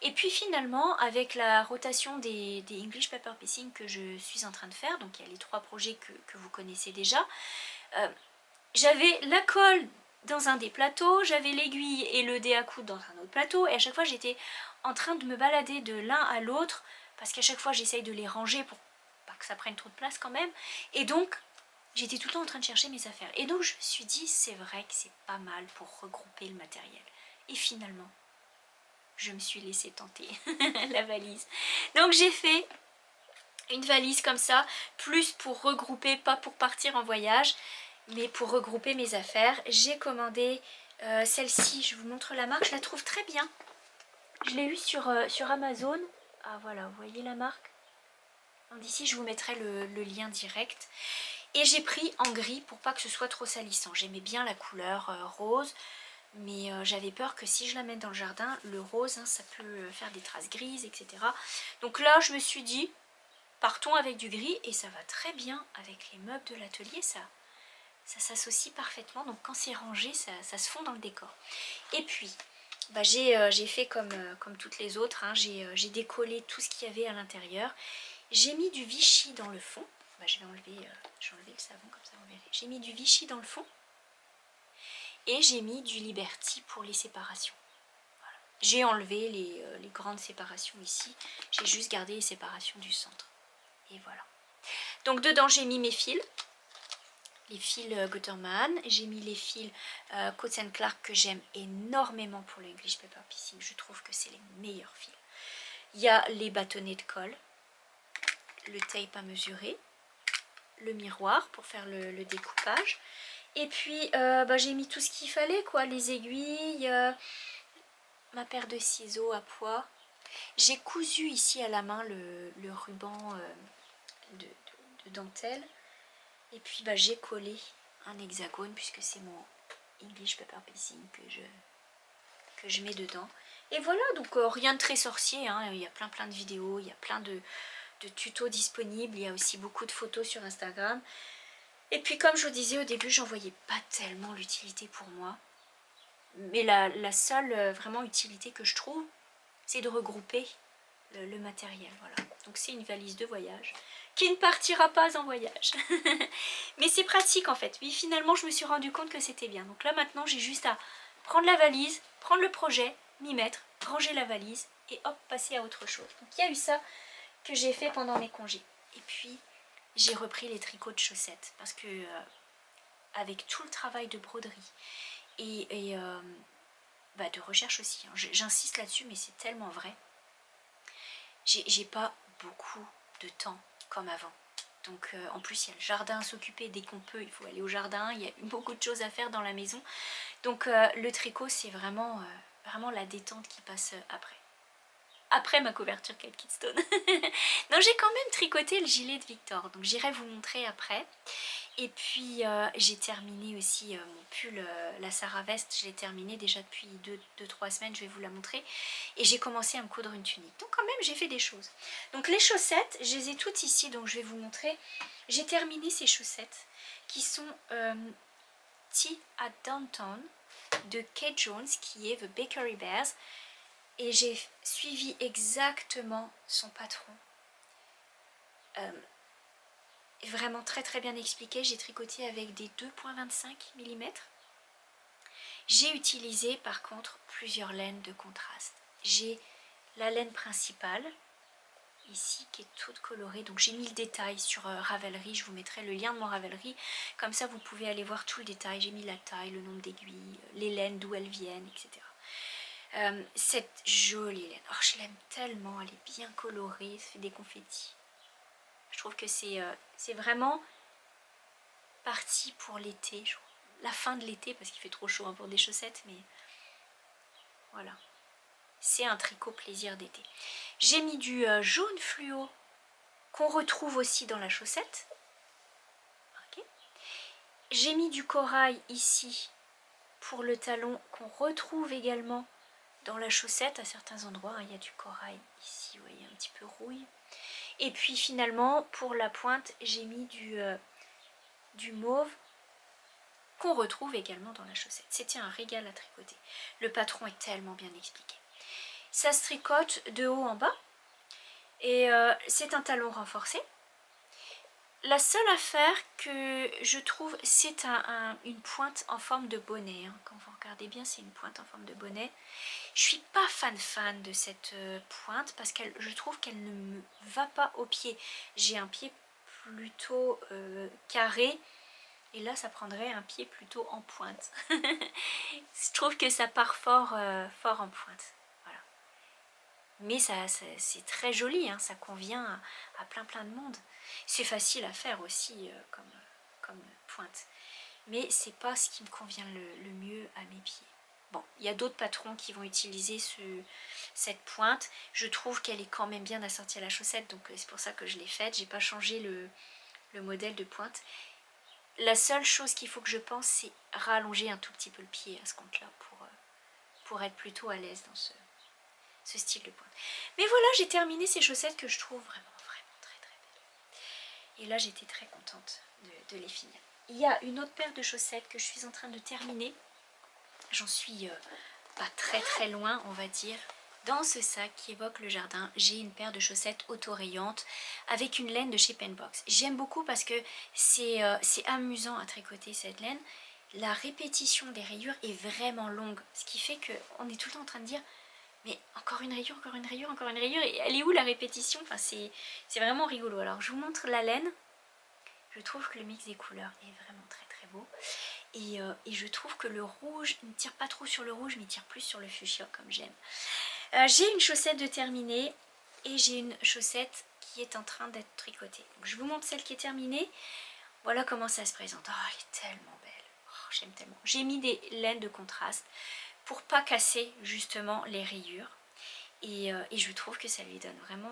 Et puis finalement, avec la rotation des English paper piecing que je suis en train de faire, donc il y a les 3 projets que vous connaissez déjà, j'avais la colle dans un des plateaux, j'avais l'aiguille et le dé à coudre dans un autre plateau, et à chaque fois j'étais en train de me balader de l'un à l'autre, parce qu'à chaque fois j'essaye de les ranger pour pas que ça prenne trop de place quand même, et donc j'étais tout le temps en train de chercher mes affaires. Et donc je me suis dit, c'est vrai que c'est pas mal pour regrouper le matériel. Et finalement, je me suis laissée tenter la valise. Donc j'ai fait une valise comme ça, plus pour regrouper, pas pour partir en voyage, mais pour regrouper mes affaires. J'ai commandé celle-ci, je vous montre la marque, je la trouve très bien. Je l'ai eue sur Amazon. Ah voilà, vous voyez la marque. D'ici je vous mettrai le lien direct. Et j'ai pris en gris pour pas que ce soit trop salissant. J'aimais bien la couleur rose, Mais j'avais peur que si je la mets dans le jardin, le rose, hein, ça peut faire des traces grises, etc. Donc là, je me suis dit, partons avec du gris et ça va très bien avec les meubles de l'atelier, ça s'associe parfaitement. Donc quand c'est rangé, ça se fond dans le décor. Et puis, bah, j'ai fait comme toutes les autres, hein, j'ai décollé tout ce qu'il y avait à l'intérieur. J'ai mis du Vichy dans le fond. Bah, je vais enlever le savon, comme ça vous verrez. J'ai mis du Vichy dans le fond. Et j'ai mis du Liberty pour les séparations. Voilà. J'ai enlevé les grandes séparations ici. J'ai juste gardé les séparations du centre. Et voilà. Donc dedans j'ai mis mes fils. Les fils Gutterman. J'ai mis les fils Coats & Clark que j'aime énormément pour le English Paper Piecing. Je trouve que c'est les meilleurs fils. Il y a les bâtonnets de colle. Le tape à mesurer. Le miroir pour faire le découpage. Et puis bah, j'ai mis tout ce qu'il fallait, quoi, les aiguilles, ma paire de ciseaux à pois. J'ai cousu ici à la main le ruban de dentelle. Et puis bah, j'ai collé un hexagone puisque c'est mon English Paper Piecing que je mets dedans. Et voilà, donc rien de très sorcier, hein. Il y a plein de vidéos, il y a plein de tutos disponibles. Il y a aussi beaucoup de photos sur Instagram. Et puis comme je vous disais au début, j'en voyais pas tellement l'utilité pour moi. Mais la seule vraiment utilité que je trouve, c'est de regrouper le matériel. Voilà. Donc c'est une valise de voyage qui ne partira pas en voyage. Mais c'est pratique en fait. Oui, finalement je me suis rendu compte que c'était bien. Donc là maintenant j'ai juste à prendre la valise, prendre le projet, m'y mettre, ranger la valise et hop, passer à autre chose. Donc il y a eu ça que j'ai fait pendant mes congés. Et puis j'ai repris les tricots de chaussettes parce que avec tout le travail de broderie et bah de recherche aussi, hein. J'insiste là-dessus mais c'est tellement vrai, j'ai pas beaucoup de temps comme avant. Donc en plus il y a le jardin à s'occuper, dès qu'on peut il faut aller au jardin, il y a beaucoup de choses à faire dans la maison. Donc le tricot c'est vraiment la détente qui passe après ma couverture Kate Kidston. Donc j'ai quand même tricoté le gilet de Victor, donc j'irai vous montrer après. Et puis j'ai terminé aussi mon pull, la Sarah Veste, je l'ai terminé déjà depuis 2-3 semaines, je vais vous la montrer. Et j'ai commencé à me coudre une tunique, donc quand même j'ai fait des choses. Donc les chaussettes, je les ai toutes ici, donc je vais vous montrer. J'ai terminé ces chaussettes qui sont Tea at Downtown de Kate Jones, qui est The Bakery Bears. Et j'ai suivi exactement son patron. Vraiment très bien expliqué. J'ai tricoté avec des 2,25 mm. J'ai utilisé par contre plusieurs laines de contraste. J'ai la laine principale, ici, qui est toute colorée. Donc j'ai mis le détail sur Ravelry. Je vous mettrai le lien de mon Ravelry. Comme ça vous pouvez aller voir tout le détail. J'ai mis la taille, le nombre d'aiguilles, les laines, d'où elles viennent, etc. Cette jolie laine, oh, je l'aime tellement, elle est bien colorée, ça fait des confettis. Je trouve que c'est vraiment parti pour l'été, la fin de l'été parce qu'il fait trop chaud hein, pour des chaussettes, mais voilà, c'est un tricot plaisir d'été. J'ai mis du jaune fluo qu'on retrouve aussi dans la chaussette. Okay. J'ai mis du corail ici pour le talon qu'on retrouve également dans la chaussette à certains endroits. Il y a du corail ici, vous voyez, un petit peu rouille. Et puis finalement pour la pointe j'ai mis du mauve qu'on retrouve également dans la chaussette. C'était un régal à tricoter. Le patron est tellement bien expliqué. Ça se tricote de haut en bas et c'est un talon renforcé. La seule affaire que je trouve, c'est une pointe en forme de bonnet. Hein. Quand vous regardez bien, c'est une pointe en forme de bonnet. Je suis pas fan de cette pointe parce que je trouve qu'elle ne me va pas au pied. J'ai un pied plutôt carré et là, ça prendrait un pied plutôt en pointe. Je trouve que ça part fort en pointe. Voilà. Mais c'est très joli, hein, ça convient à plein de monde. C'est facile à faire aussi comme pointe. Mais c'est pas ce qui me convient le mieux à mes pieds. Bon, il y a d'autres patrons qui vont utiliser cette pointe. Je trouve qu'elle est quand même bien assortie à la chaussette, donc c'est pour ça que je l'ai faite. J'ai pas changé le modèle de pointe. La seule chose qu'il faut que je pense, c'est rallonger un tout petit peu le pied à ce compte-là pour être plutôt à l'aise dans ce style de pointe. Mais voilà, j'ai terminé ces chaussettes que je trouve vraiment très très belles. Et là, j'étais très contente de les finir. Il y a une autre paire de chaussettes que je suis en train de terminer. J'en suis pas très très loin, on va dire. Dans ce sac qui évoque le jardin, j'ai une paire de chaussettes auto-rayantes avec une laine de chez Penbox. J'aime beaucoup parce que c'est amusant à tricoter cette laine. La répétition des rayures est vraiment longue, ce qui fait qu'on est tout le temps en train de dire mais encore une rayure, encore une rayure, encore une rayure, et elle est où la répétition? Enfin, c'est vraiment rigolo. Alors je vous montre la laine. Je trouve que le mix des couleurs est vraiment très très beau. Et je trouve que le rouge ne tire pas trop sur le rouge, mais tire plus sur le fuchsia comme j'aime. J'ai une chaussette de terminée et j'ai une chaussette qui est en train d'être tricotée. Donc, je vous montre celle qui est terminée. Voilà comment ça se présente. Oh, elle est tellement belle. Oh, j'aime tellement. J'ai mis des laines de contraste pour pas casser justement les rayures. Et je trouve que ça lui donne vraiment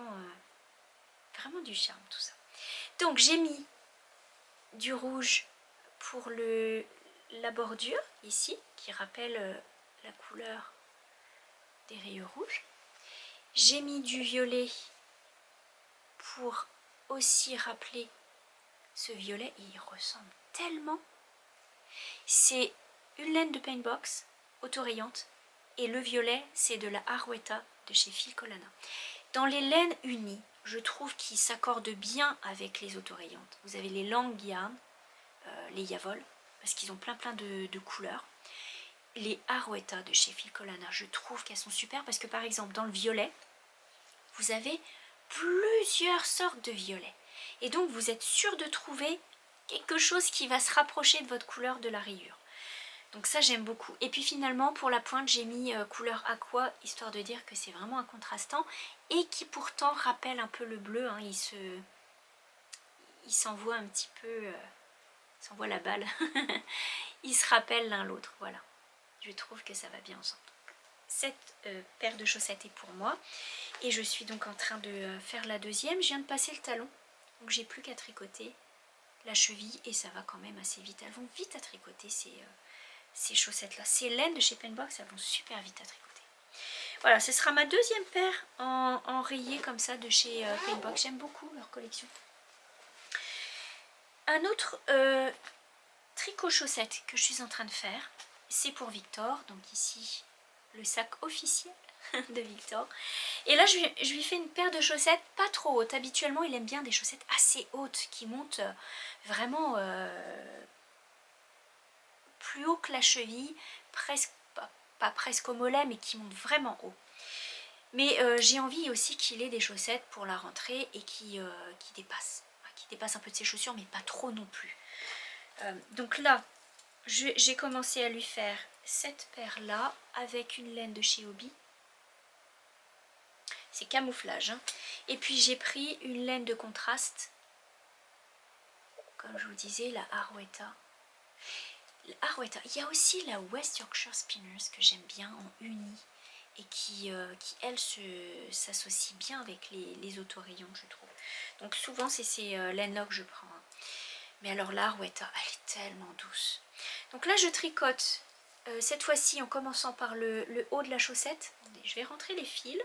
du charme tout ça. Donc j'ai mis du rouge pour la bordure ici, qui rappelle la couleur des rayures rouges. J'ai mis du violet pour aussi rappeler ce violet, et il ressemble tellement. C'est une laine de Paintbox auto-rayante, et le violet c'est de la Arwetta de chez Filcolana. Dans les laines unies, je trouve qu'ils s'accordent bien avec les autorayantes. Vous avez les Lang Yarn, les Yavol, parce qu'ils ont plein de couleurs. Les Arwetta de chez Filcolana, je trouve qu'elles sont super parce que par exemple dans le violet, vous avez plusieurs sortes de violets. Et donc vous êtes sûr de trouver quelque chose qui va se rapprocher de votre couleur de la rayure. Donc ça j'aime beaucoup. Et puis finalement pour la pointe j'ai mis couleur aqua, histoire de dire que c'est vraiment un contrastant et qui pourtant rappelle un peu le bleu. Hein. Il s'envoie un petit peu, il s'envoie la balle. Ils se rappellent l'un l'autre, voilà. Je trouve que ça va bien ensemble. Cette paire de chaussettes est pour moi. Et je suis donc en train de faire la deuxième. Je viens de passer le talon. Donc j'ai plus qu'à tricoter la cheville et ça va quand même assez vite. Elles vont vite à tricoter ces chaussettes-là. Ces laines de chez Penbox, elles vont super vite à tricoter. Voilà, ce sera ma deuxième paire en rayé comme ça de chez Penbox. J'aime beaucoup leur collection. Un autre tricot chaussette que je suis en train de faire, c'est pour Victor. Donc ici, le sac officiel de Victor. Et là, je lui fais une paire de chaussettes pas trop hautes. Habituellement, il aime bien des chaussettes assez hautes qui montent vraiment plus haut que la cheville, presque pas presque au mollet, mais qui montent vraiment haut. Mais j'ai envie aussi qu'il ait des chaussettes pour la rentrée et qui dépassent. Qui dépassent un peu de ses chaussures, mais pas trop non plus. Donc là, j'ai commencé à lui faire cette paire-là avec une laine de chez Hobby. C'est camouflage. Hein. Et puis j'ai pris une laine de contraste. Comme je vous disais, la Arwetta. Arwetta. Il y a aussi la West Yorkshire Spinners que j'aime bien en uni. Et qui elle, s'associe bien avec les autorayons, je trouve. Donc souvent, c'est ces laines-là que je prends. Hein. Mais alors la Arwetta, elle est tellement douce. Donc là, je tricote cette fois-ci en commençant par le haut de la chaussette. Je vais rentrer les fils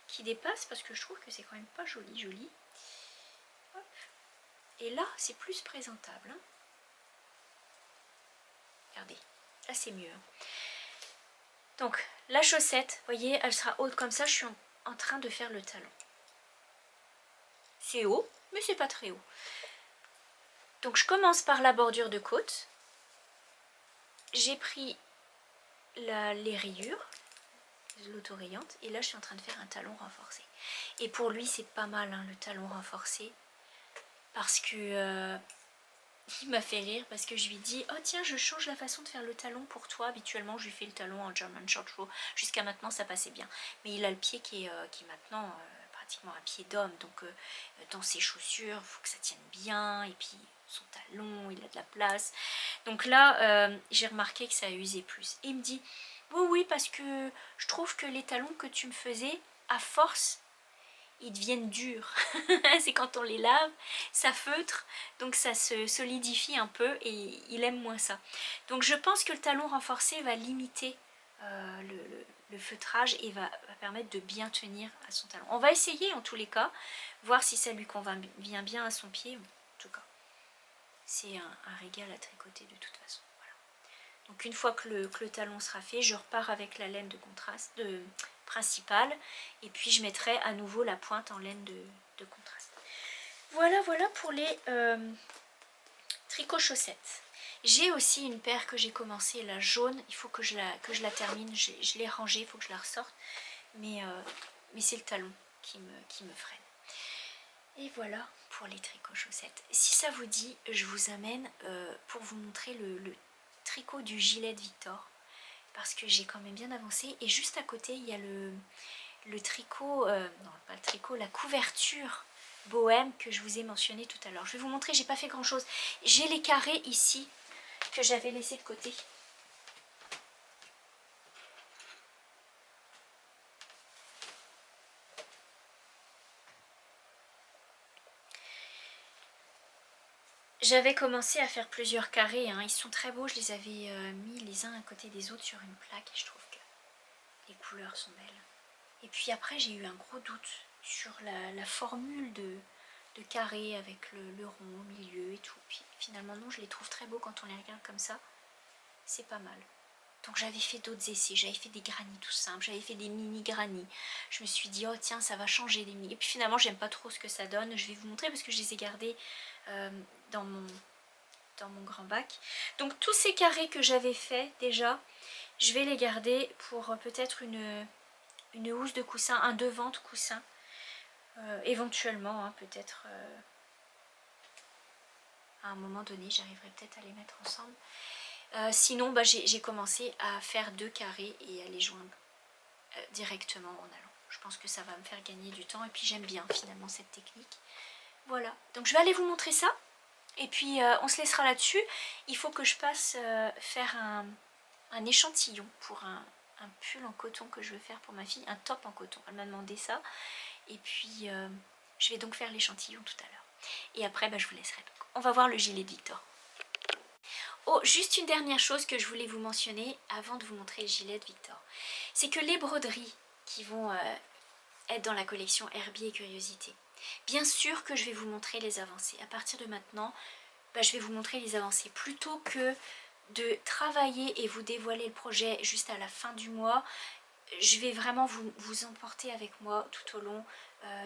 qui dépassent parce que je trouve que c'est quand même pas joli. Hop. Et là, c'est plus présentable. Hein. Regardez, là c'est mieux. Hein. Donc, la chaussette, vous voyez, elle sera haute comme ça. Je suis en train de faire le talon. C'est haut, mais c'est pas très haut. Donc, je commence par la bordure de côte. J'ai pris les rayures, l'autorayante, et là, je suis en train de faire un talon renforcé. Et pour lui, c'est pas mal, hein, le talon renforcé, parce que... il m'a fait rire parce que je lui dis oh tiens je change la façon de faire le talon pour toi. Habituellement je lui fais le talon en German short row. Jusqu'à maintenant ça passait bien. Mais il a le pied qui est maintenant pratiquement un pied d'homme. Donc dans ses chaussures il faut que ça tienne bien. Et puis son talon il a de la place. Donc là j'ai remarqué que ça a usé plus. Et il me dit oui parce que je trouve que les talons que tu me faisais à force ils deviennent durs. C'est quand on les lave, ça feutre, donc ça se solidifie un peu et il aime moins ça. Donc je pense que le talon renforcé va limiter le feutrage et va permettre de bien tenir à son talon. On va essayer en tous les cas, voir si ça lui convient bien à son pied. En tout cas, c'est un régal à tricoter de toute façon. Voilà. Donc une fois que le talon sera fait, je repars avec la laine de contraste principale et puis je mettrai à nouveau la pointe en laine de contraste. Voilà pour les tricots chaussettes. J'ai aussi une paire que j'ai commencé, la jaune, il faut que je la termine, je l'ai rangée, il faut que je la ressorte, mais c'est le talon qui me freine. Et voilà pour les tricots chaussettes. Si ça vous dit, je vous amène pour vous montrer le tricot du gilet de Victor, parce que j'ai quand même bien avancé, et juste à côté il y a le tricot, non pas le tricot, la couverture bohème que je vous ai mentionné tout à l'heure. Je vais vous montrer, j'ai pas fait grand chose. J'ai les carrés ici que j'avais laissé de côté. J'avais commencé à faire plusieurs carrés, hein. Ils sont très beaux, je les avais mis les uns à côté des autres sur une plaque et je trouve que les couleurs sont belles. Et puis après j'ai eu un gros doute sur la formule de carré avec le rond au milieu et tout. Puis finalement non, je les trouve très beaux quand on les regarde comme ça, c'est pas mal. Donc j'avais fait d'autres essais, j'avais fait des granits tout simples, j'avais fait des mini granits. Je me suis dit oh tiens ça va changer des mini. Et puis finalement j'aime pas trop ce que ça donne, je vais vous montrer parce que je les ai gardés dans mon grand bac. Donc tous ces carrés que j'avais fait déjà, je vais les garder pour peut-être une housse de coussin, un devant de coussin. Éventuellement hein, peut-être à un moment donné j'arriverai peut-être à les mettre ensemble. Sinon bah, j'ai commencé à faire 2 carrés et à les joindre directement en allant. Je pense que ça va me faire gagner du temps et puis j'aime bien finalement cette technique. Voilà, donc je vais aller vous montrer ça et puis on se laissera là-dessus. Il faut que je passe faire un échantillon pour un pull en coton que je veux faire pour ma fille, un top en coton, elle m'a demandé ça et puis je vais donc faire l'échantillon tout à l'heure et après bah, je vous laisserai. Donc, on va voir le gilet de Victor. Oh, juste une dernière chose que je voulais vous mentionner avant de vous montrer le gilet de Victor, c'est que les broderies qui vont être dans la collection Herbier et Curiosité, bien sûr que je vais vous montrer les avancées. À partir de maintenant, bah, je vais vous montrer les avancées plutôt que de travailler et vous dévoiler le projet juste à la fin du mois. Je vais vraiment vous emporter avec moi tout au long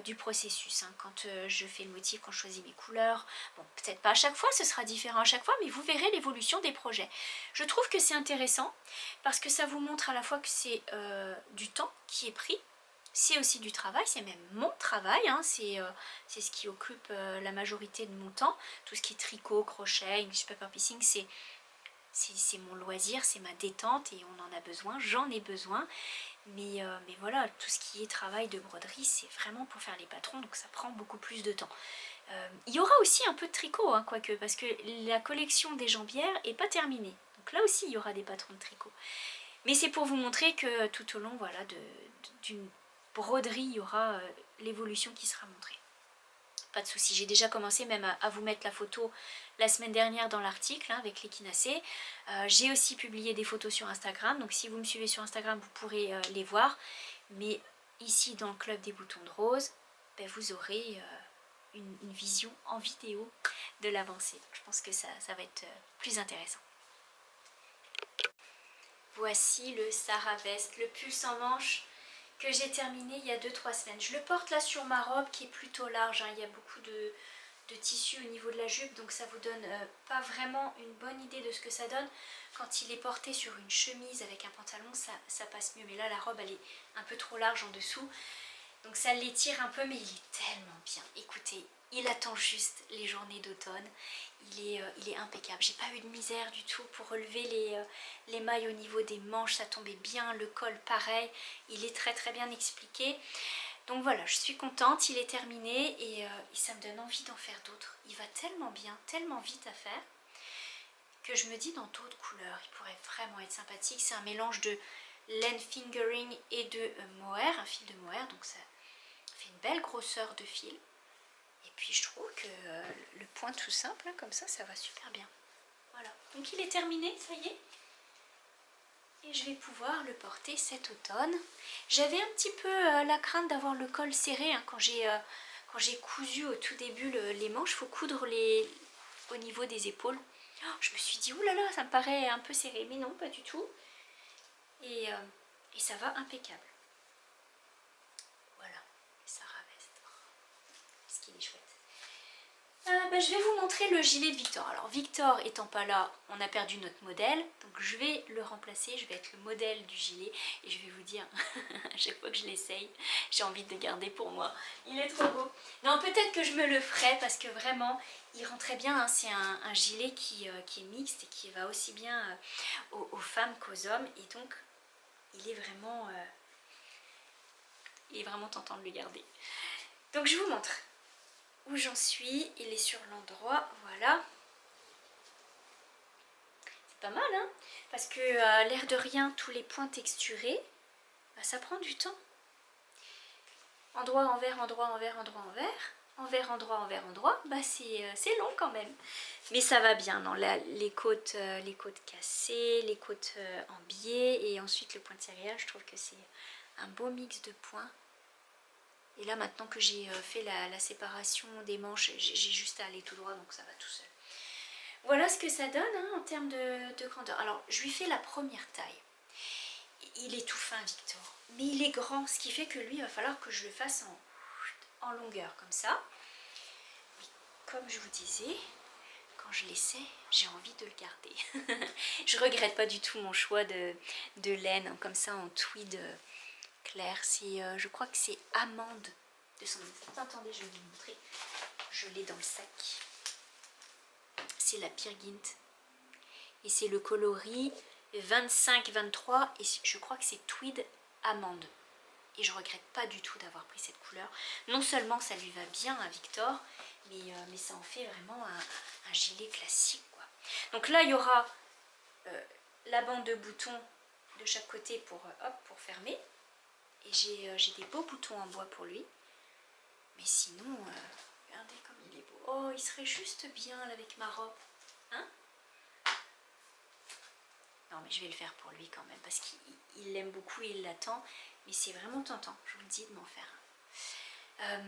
du processus, hein, quand je fais le motif, quand je choisis mes couleurs. Bon, peut-être pas à chaque fois, ce sera différent à chaque fois, mais vous verrez l'évolution des projets. Je trouve que c'est intéressant parce que ça vous montre à la fois que c'est du temps qui est pris, c'est aussi du travail, c'est même mon travail, hein, c'est ce qui occupe la majorité de mon temps. Tout ce qui est tricot, crochet, English paper piecing, c'est mon loisir, c'est ma détente et on en a besoin, j'en ai besoin. Mais voilà, tout ce qui est travail de broderie, c'est vraiment pour faire les patrons, donc ça prend beaucoup plus de temps. Il y aura aussi un peu de tricot, hein, quoique, parce que la collection des jambières n'est pas terminée. Donc là aussi, il y aura des patrons de tricot. Mais c'est pour vous montrer que tout au long voilà, d'une broderie, il y aura l'évolution qui sera montrée. Pas de souci, j'ai déjà commencé même à vous mettre la photo la semaine dernière dans l'article hein, avec l'équinacée. J'ai aussi publié des photos sur Instagram, donc si vous me suivez sur Instagram, vous pourrez les voir. Mais ici, dans le club des boutons de rose, ben, vous aurez une vision en vidéo de l'avancée. Je pense que ça va être plus intéressant. Voici le Sarah Vest, le pull sans manche que j'ai terminé il y a 2-3 semaines. Je le porte là sur ma robe qui est plutôt large, hein. Il y a beaucoup de tissu au niveau de la jupe, donc ça vous donne pas vraiment une bonne idée de ce que ça donne. Quand il est porté sur une chemise avec un pantalon, ça passe mieux, mais là la robe elle est un peu trop large en dessous, donc ça l'étire un peu, mais il est tellement bien. Écoutez, il attend juste les journées d'automne, il est impeccable. J'ai pas eu de misère du tout pour relever les mailles au niveau des manches, ça tombait bien, le col pareil, il est très très bien expliqué. Donc voilà, je suis contente, il est terminé et ça me donne envie d'en faire d'autres. Il va tellement bien, tellement vite à faire, que je me dis dans d'autres couleurs, il pourrait vraiment être sympathique. C'est un mélange de laine fingering et de mohair, un fil de mohair, donc ça fait une belle grosseur de fil. Et puis je trouve que le point tout simple, là, comme ça va super bien. Voilà, donc il est terminé, ça y est. Et je vais pouvoir le porter cet automne. J'avais un petit peu la crainte d'avoir le col serré hein, quand j'ai cousu au tout début les manches. Il faut coudre au niveau des épaules. Oh, je me suis dit, oulala, ça me paraît un peu serré. Mais non, pas du tout. Et ça va impeccable. Voilà, Sarah Vest. Est-ce qu'il est chouette. Je vais vous montrer le gilet de Victor. Alors Victor étant pas là, on a perdu notre modèle. Donc je vais le remplacer, je vais être le modèle du gilet. Et je vais vous dire, à chaque fois que je l'essaye, j'ai envie de le garder pour moi. Il est trop beau. Non, peut-être que je me le ferai parce que vraiment, il rend très bien. Hein. C'est un gilet qui est mixte et qui va aussi bien aux femmes qu'aux hommes. Et donc, il est vraiment tentant de le garder. Donc je vous montre où j'en suis. Il est sur l'endroit, voilà. C'est pas mal, hein, parce que l'air de rien, tous les points texturés, bah, ça prend du temps. Endroit, envers, endroit, envers, endroit, envers. Envers, endroit, envers, endroit, bah c'est long quand même. Mais ça va bien, non, là, les côtes cassées, les côtes en biais, et ensuite le point de céréale, je trouve que c'est un beau mix de points. Et là, maintenant que j'ai fait la séparation des manches, j'ai juste à aller tout droit, donc ça va tout seul. Voilà ce que ça donne hein, en termes de grandeur. Alors, je lui fais la première taille. Il est tout fin, Victor. Mais il est grand, ce qui fait que lui, il va falloir que je le fasse en longueur, comme ça. Mais comme je vous disais, quand je l'essaie, j'ai envie de le garder. Je regrette pas du tout mon choix de laine, hein, comme ça, en tweed clair. Je crois que c'est amande de son insecte. Attendez, je vais vous montrer. Je l'ai dans le sac. C'est la Peer Gynt. Et c'est le coloris 25-23. Et je crois que c'est tweed amande. Et je regrette pas du tout d'avoir pris cette couleur. Non seulement ça lui va bien à Victor, mais ça en fait vraiment un gilet classique, quoi. Donc là, il y aura la bande de boutons de chaque côté pour fermer. Et j'ai des beaux boutons en bois pour lui. Mais sinon, regardez comme il est beau. Oh, il serait juste bien là, avec ma robe. Hein? Non, mais je vais le faire pour lui quand même. Parce qu'il l'aime beaucoup et il l'attend. Mais c'est vraiment tentant, je vous le dis, de m'en faire un.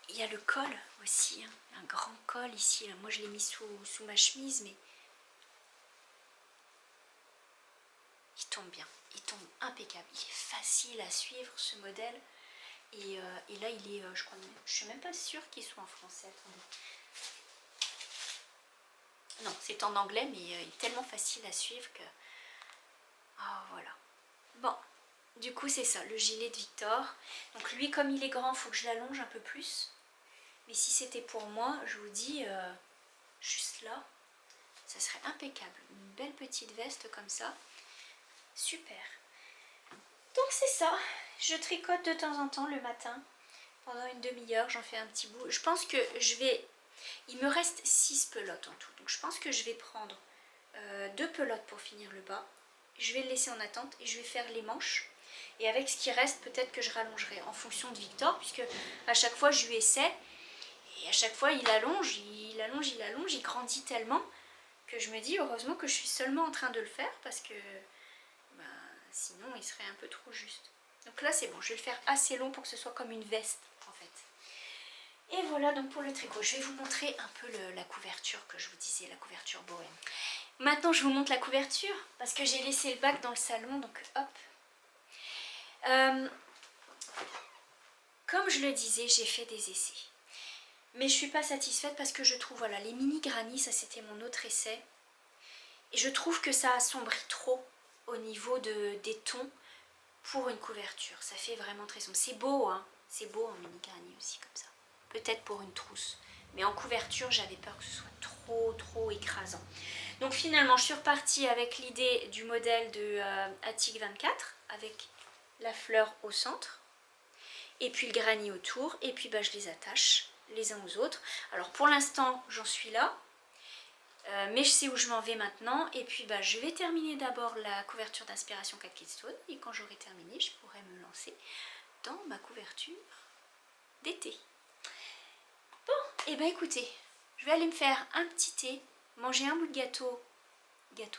Il y a le col aussi. Hein, un grand col ici. Là. Moi, je l'ai mis sous ma chemise, mais... il tombe bien, il tombe impeccable, il est facile à suivre ce modèle et là il est, je suis même pas sûre qu'il soit en français, attendez. Non, c'est en anglais mais il est tellement facile à suivre que... Ah voilà. Bon, du coup c'est ça, le gilet de Victor. Donc lui comme il est grand, il faut que je l'allonge un peu plus. Mais si c'était pour moi, je vous dis, juste là, ça serait impeccable. Une belle petite veste comme ça. Super. Donc c'est ça, je tricote de temps en temps le matin, pendant une demi-heure, j'en fais un petit bout. Je pense que il me reste 6 pelotes en tout, donc je pense que je vais prendre 2 pelotes pour finir le bas. Je vais le laisser en attente et je vais faire les manches. Et avec ce qui reste, peut-être que je rallongerai en fonction de Victor, puisque à chaque fois je lui essaie, et à chaque fois il allonge, il grandit tellement que je me dis heureusement que je suis seulement en train de le faire, parce que... sinon il serait un peu trop juste. Donc là c'est bon, je vais le faire assez long pour que ce soit comme une veste en fait. Et voilà donc pour le tricot. Je vais vous montrer un peu la couverture que je vous disais, la couverture bohème. Maintenant je vous montre la couverture parce que j'ai laissé le bac dans le salon, donc hop. Comme je le disais, j'ai fait des essais. Mais je suis pas satisfaite parce que je trouve, voilà, les mini granny, ça c'était mon autre essai. Et je trouve que ça assombrit trop au niveau des tons pour une couverture. Ça fait vraiment très sombre. C'est beau, hein. C'est beau en mini granny aussi comme ça. Peut-être pour une trousse. Mais en couverture, j'avais peur que ce soit trop écrasant. Donc finalement, je suis repartie avec l'idée du modèle de Attic 24 avec la fleur au centre. Et puis le granny autour. Et puis bah, je les attache les uns aux autres. Alors pour l'instant, j'en suis là. Mais je sais où je m'en vais maintenant. Et puis bah, je vais terminer d'abord la couverture d'inspiration Cat Kid Stone. Et quand j'aurai terminé, je pourrai me lancer dans ma couverture d'été. Bon, et ben écoutez, je vais aller me faire un petit thé, manger un bout de gâteau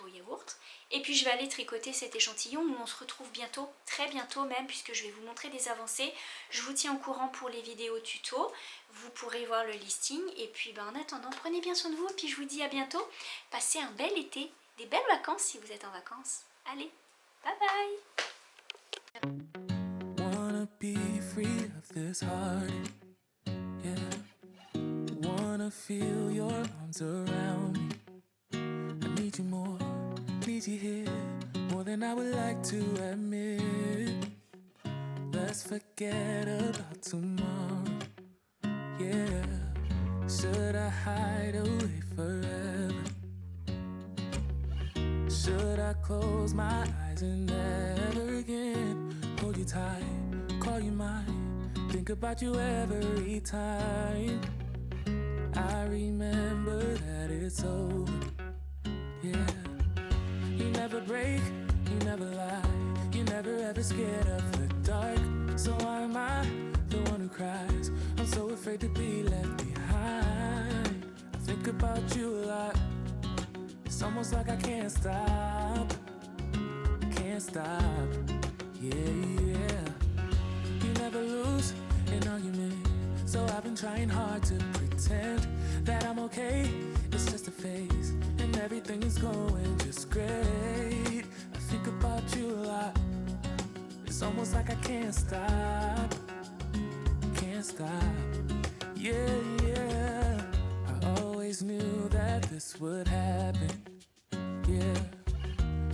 au yaourt, et puis je vais aller tricoter cet échantillon où on se retrouve bientôt, très bientôt même, puisque je vais vous montrer des avancées. Je vous tiens au courant pour les vidéos tuto, vous pourrez voir le listing, et puis en attendant, prenez bien soin de vous, et puis je vous dis à bientôt. Passez un bel été, des belles vacances si vous êtes en vacances. Allez, bye bye. Wanna be free of this heart, yeah. Wanna feel your arms around me. I need you more, need you here, more than I would like to admit. Let's forget about tomorrow, yeah. Should I hide away forever? Should I close my eyes and never again hold you tight, call you mine, think about you every time? I remember that it's over, yeah. You never break, you never lie, you never ever scared of the dark. So why am I the one who cries? I'm so afraid to be left behind. I think about you a lot, it's almost like I can't stop, yeah, yeah. You never lose an argument, so I've been trying hard to pretend that I'm okay, it's just a phase, and everything is going just great. I think about you a lot, it's almost like I can't stop, yeah, yeah. I always knew that this would happen, yeah.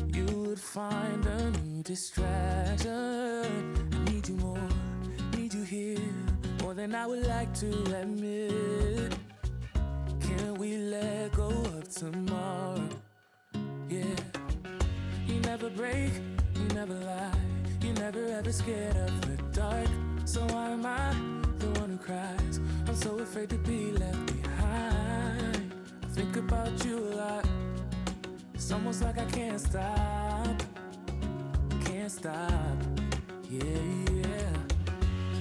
You would find a new distraction. I need you more, need you here, more than I would like to admit. Can we let go of tomorrow? Yeah. You never break, you never lie, you never ever scared of the dark. So why am I the one who cries? I'm so afraid to be left behind. I think about you a lot, it's almost like I can't stop, yeah, yeah.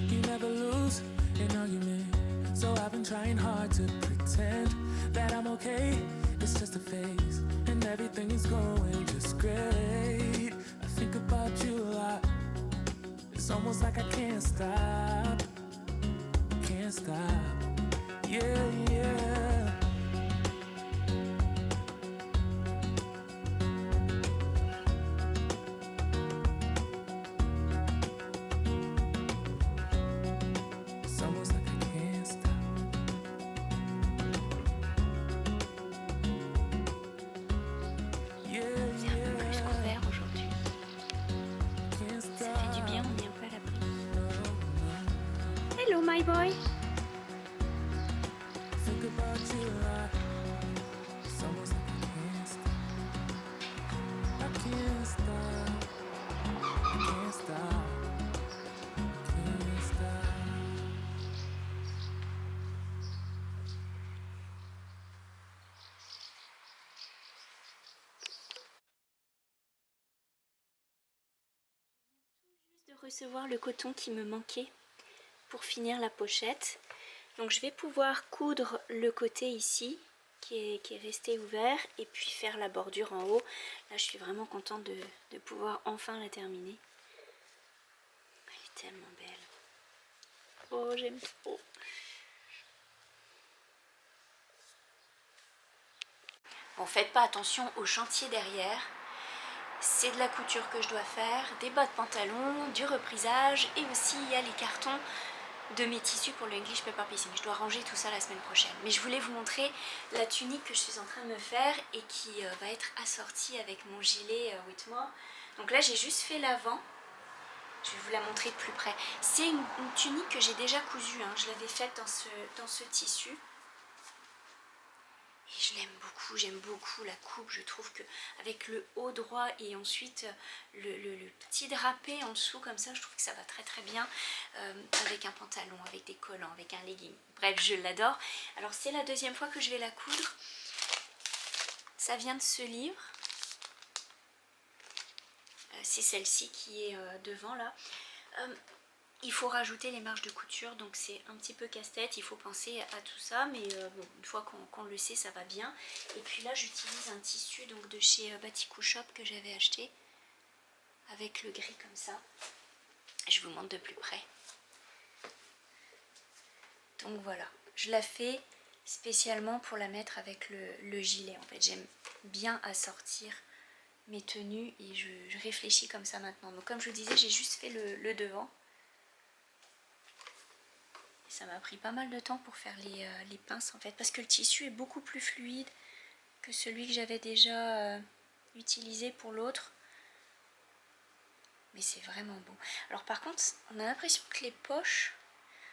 You never lose an argument, so I've been trying hard to pretend that I'm okay, it's just a phase, and everything is going just great. I think about you a lot, it's almost like I can't stop, yeah, yeah. It's almost like I can't stop. Yeah, C'est un peu plus couvert aujourd'hui. can't Ça fait du stop. bien, on est un peu à l'abri. Hello my boy. Think about you a lot. It's almost like I can't stop. I can't stop. Can't stop. Can't stop. Juste de recevoir le coton qui me manquait pour finir la pochette. Donc je vais pouvoir coudre le côté ici qui est resté ouvert et puis faire la bordure en haut. Là je suis vraiment contente de pouvoir enfin la terminer. Elle est tellement belle. Oh j'aime trop. Bon, faites pas attention au chantier derrière. C'est de la couture que je dois faire, des bas de pantalon, du reprisage et aussi il y a les cartons de mes tissus pour le English Paper Piecing. Je dois ranger tout ça la semaine prochaine. Mais je voulais vous montrer la tunique que je suis en train de me faire et qui va être assortie avec mon gilet Whitmore. Donc là j'ai juste fait l'avant. Je vais vous la montrer de plus près. C'est une tunique que j'ai déjà cousue. Hein. Je l'avais faite dans ce tissu. Et je l'aime beaucoup, j'aime beaucoup la coupe, je trouve que avec le haut droit et ensuite le petit drapé en dessous comme ça, je trouve que ça va très très bien avec un pantalon, avec des collants, avec un legging. Bref, je l'adore. Alors c'est la deuxième fois que je vais la coudre. Ça vient de ce livre. C'est celle-ci qui est devant là. Il faut rajouter les marges de couture, donc c'est un petit peu casse-tête, il faut penser à tout ça, mais bon, une fois qu'on le sait, ça va bien. Et puis là, j'utilise un tissu donc de chez Batikou Shop que j'avais acheté, avec le gris comme ça. Je vous montre de plus près. Donc voilà, je la fais spécialement pour la mettre avec le gilet. En fait, j'aime bien assortir mes tenues et je réfléchis comme ça maintenant. Donc comme je vous disais, j'ai juste fait le devant. Ça m'a pris pas mal de temps pour faire les pinces en fait, parce que le tissu est beaucoup plus fluide que celui que j'avais déjà utilisé pour l'autre. Mais c'est vraiment beau. Alors par contre, on a l'impression que les poches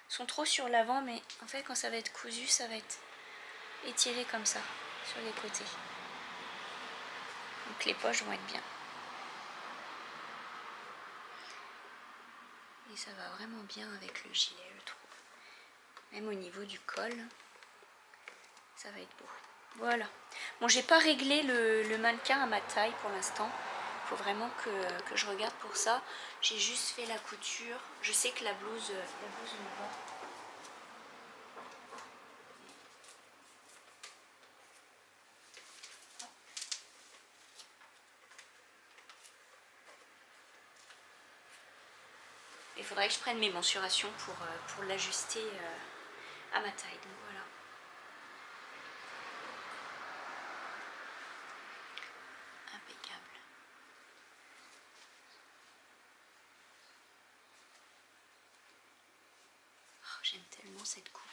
sont trop sur l'avant, mais en fait quand ça va être cousu, ça va être étiré comme ça, sur les côtés. Donc les poches vont être bien. Et ça va vraiment bien avec le gilet, je trouve. Même au niveau du col, ça va être beau. Voilà. Bon, j'ai pas réglé le mannequin à ma taille pour l'instant. Il faut vraiment que je regarde pour ça. J'ai juste fait la couture. Je sais que la blouse me va. Il faudrait que je prenne mes mensurations pour l'ajuster à ma taille. Donc voilà. Impeccable. Oh, j'aime tellement cette coupe.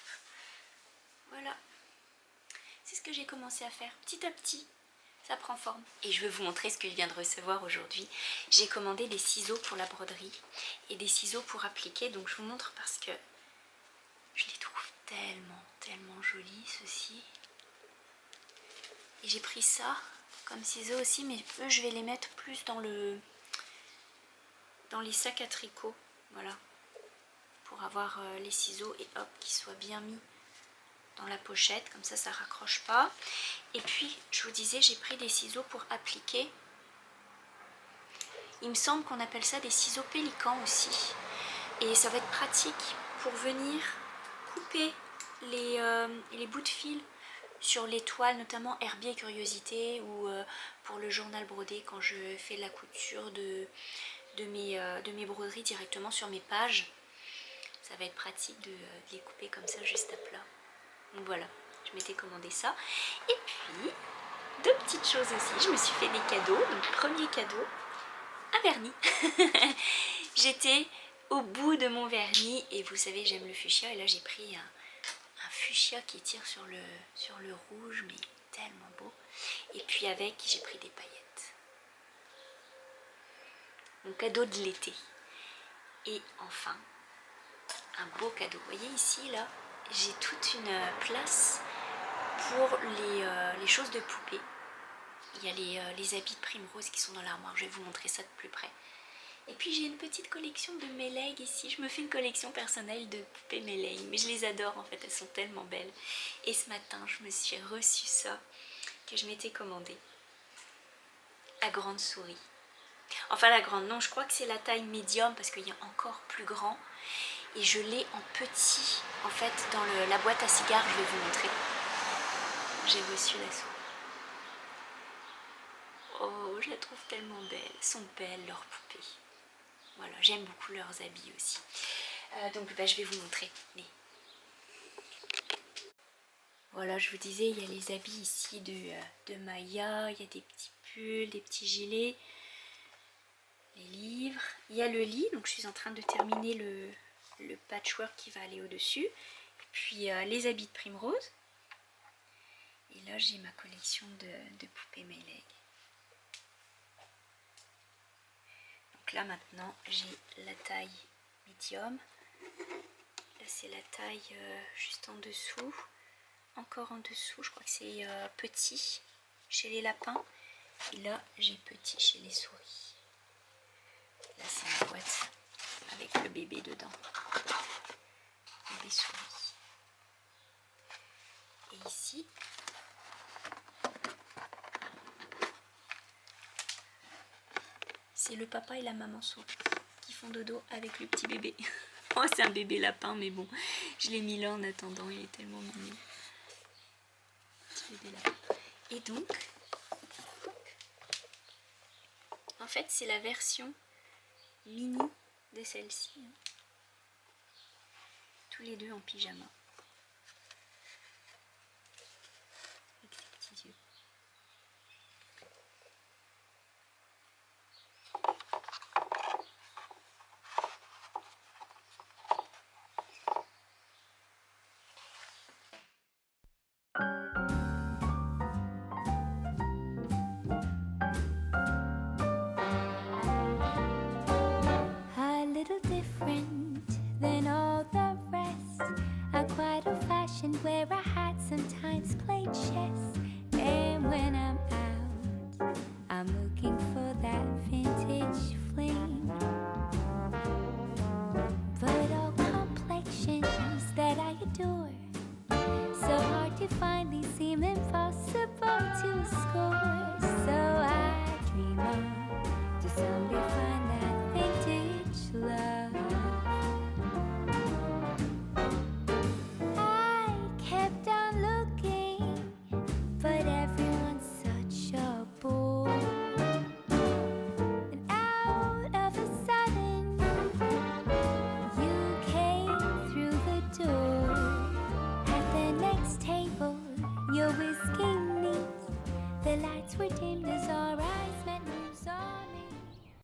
Voilà. C'est ce que j'ai commencé à faire petit à petit. Ça prend forme. Et je vais vous montrer ce que je viens de recevoir aujourd'hui. J'ai commandé des ciseaux pour la broderie et des ciseaux pour appliquer. Donc je vous montre parce que je les trouve tellement jolis, ceux-ci. Et j'ai pris ça comme ciseaux aussi, mais eux je vais les mettre plus dans les sacs à tricot. Voilà. Pour avoir les ciseaux et hop, qu'ils soient bien mis dans la pochette, comme ça ça raccroche pas. Et puis je vous disais, j'ai pris des ciseaux pour appliquer. Il me semble qu'on appelle ça des ciseaux pélicans aussi, et ça va être pratique pour venir couper les bouts de fil sur les toiles, notamment Herbier Curiosité, ou pour le journal brodé quand je fais la couture de mes broderies directement sur mes pages. Ça va être pratique de les couper comme ça juste à plat. Donc voilà, je m'étais commandé ça. Et puis, deux petites choses aussi. Je me suis fait des cadeaux. Donc, premier cadeau, un vernis. J'étais au bout de mon vernis et vous savez, j'aime le fuchsia. Et là, j'ai pris un fuchsia qui tire sur le rouge, mais tellement beau. Et puis avec, j'ai pris des paillettes. Mon cadeau de l'été. Et enfin, un beau cadeau. Vous voyez ici, là, j'ai toute une place pour les choses de poupée. Il y a les habits de Primrose qui sont dans l'armoire. Je vais vous montrer ça de plus près. Et puis j'ai une petite collection de Méleg ici. Je me fais une collection personnelle de poupées Méleg. Mais je les adore en fait, elles sont tellement belles. Et ce matin, je me suis reçu ça que je m'étais commandé. La grande souris. Enfin la grande, non, je crois que c'est la taille médium parce qu'il y a encore plus grand. Et je l'ai en petit, en fait, dans la boîte à cigares, je vais vous montrer. J'ai reçu la souris. Oh, je la trouve tellement belle. Elles sont belles, leurs poupées. Voilà, j'aime beaucoup leurs habits aussi. Donc, je vais vous montrer. Voilà, je vous disais, il y a les habits ici de Maya. Il y a des petits pulls, des petits gilets. Les livres. Il y a le lit, donc je suis en train de terminer le patchwork qui va aller au-dessus. Puis les habits de Primrose. Et là, j'ai ma collection de poupées Méleg. Donc là, maintenant, j'ai la taille médium. Là, c'est la taille juste en dessous. Encore en dessous, je crois que c'est petit chez les lapins. Et là, j'ai petit chez les souris. Là, c'est ma boîte avec le bébé dedans. Bébé souris. Et ici, c'est le papa et la maman souris qui font dodo avec le petit bébé. crois que c'est un bébé lapin, mais bon, je l'ai mis là en attendant, il est tellement mignon. Petit bébé lapin. Et donc, en fait, c'est la version mini de celle-ci. Hein. Tous les deux en pyjama. Avec ses petits yeux. A little different than all the rest. I'm quite old-fashioned where I had sometimes played chess. And when I'm out, I'm looking for that vintage fling. But all complexions that I adore, so hard to find, these seem impossible to score.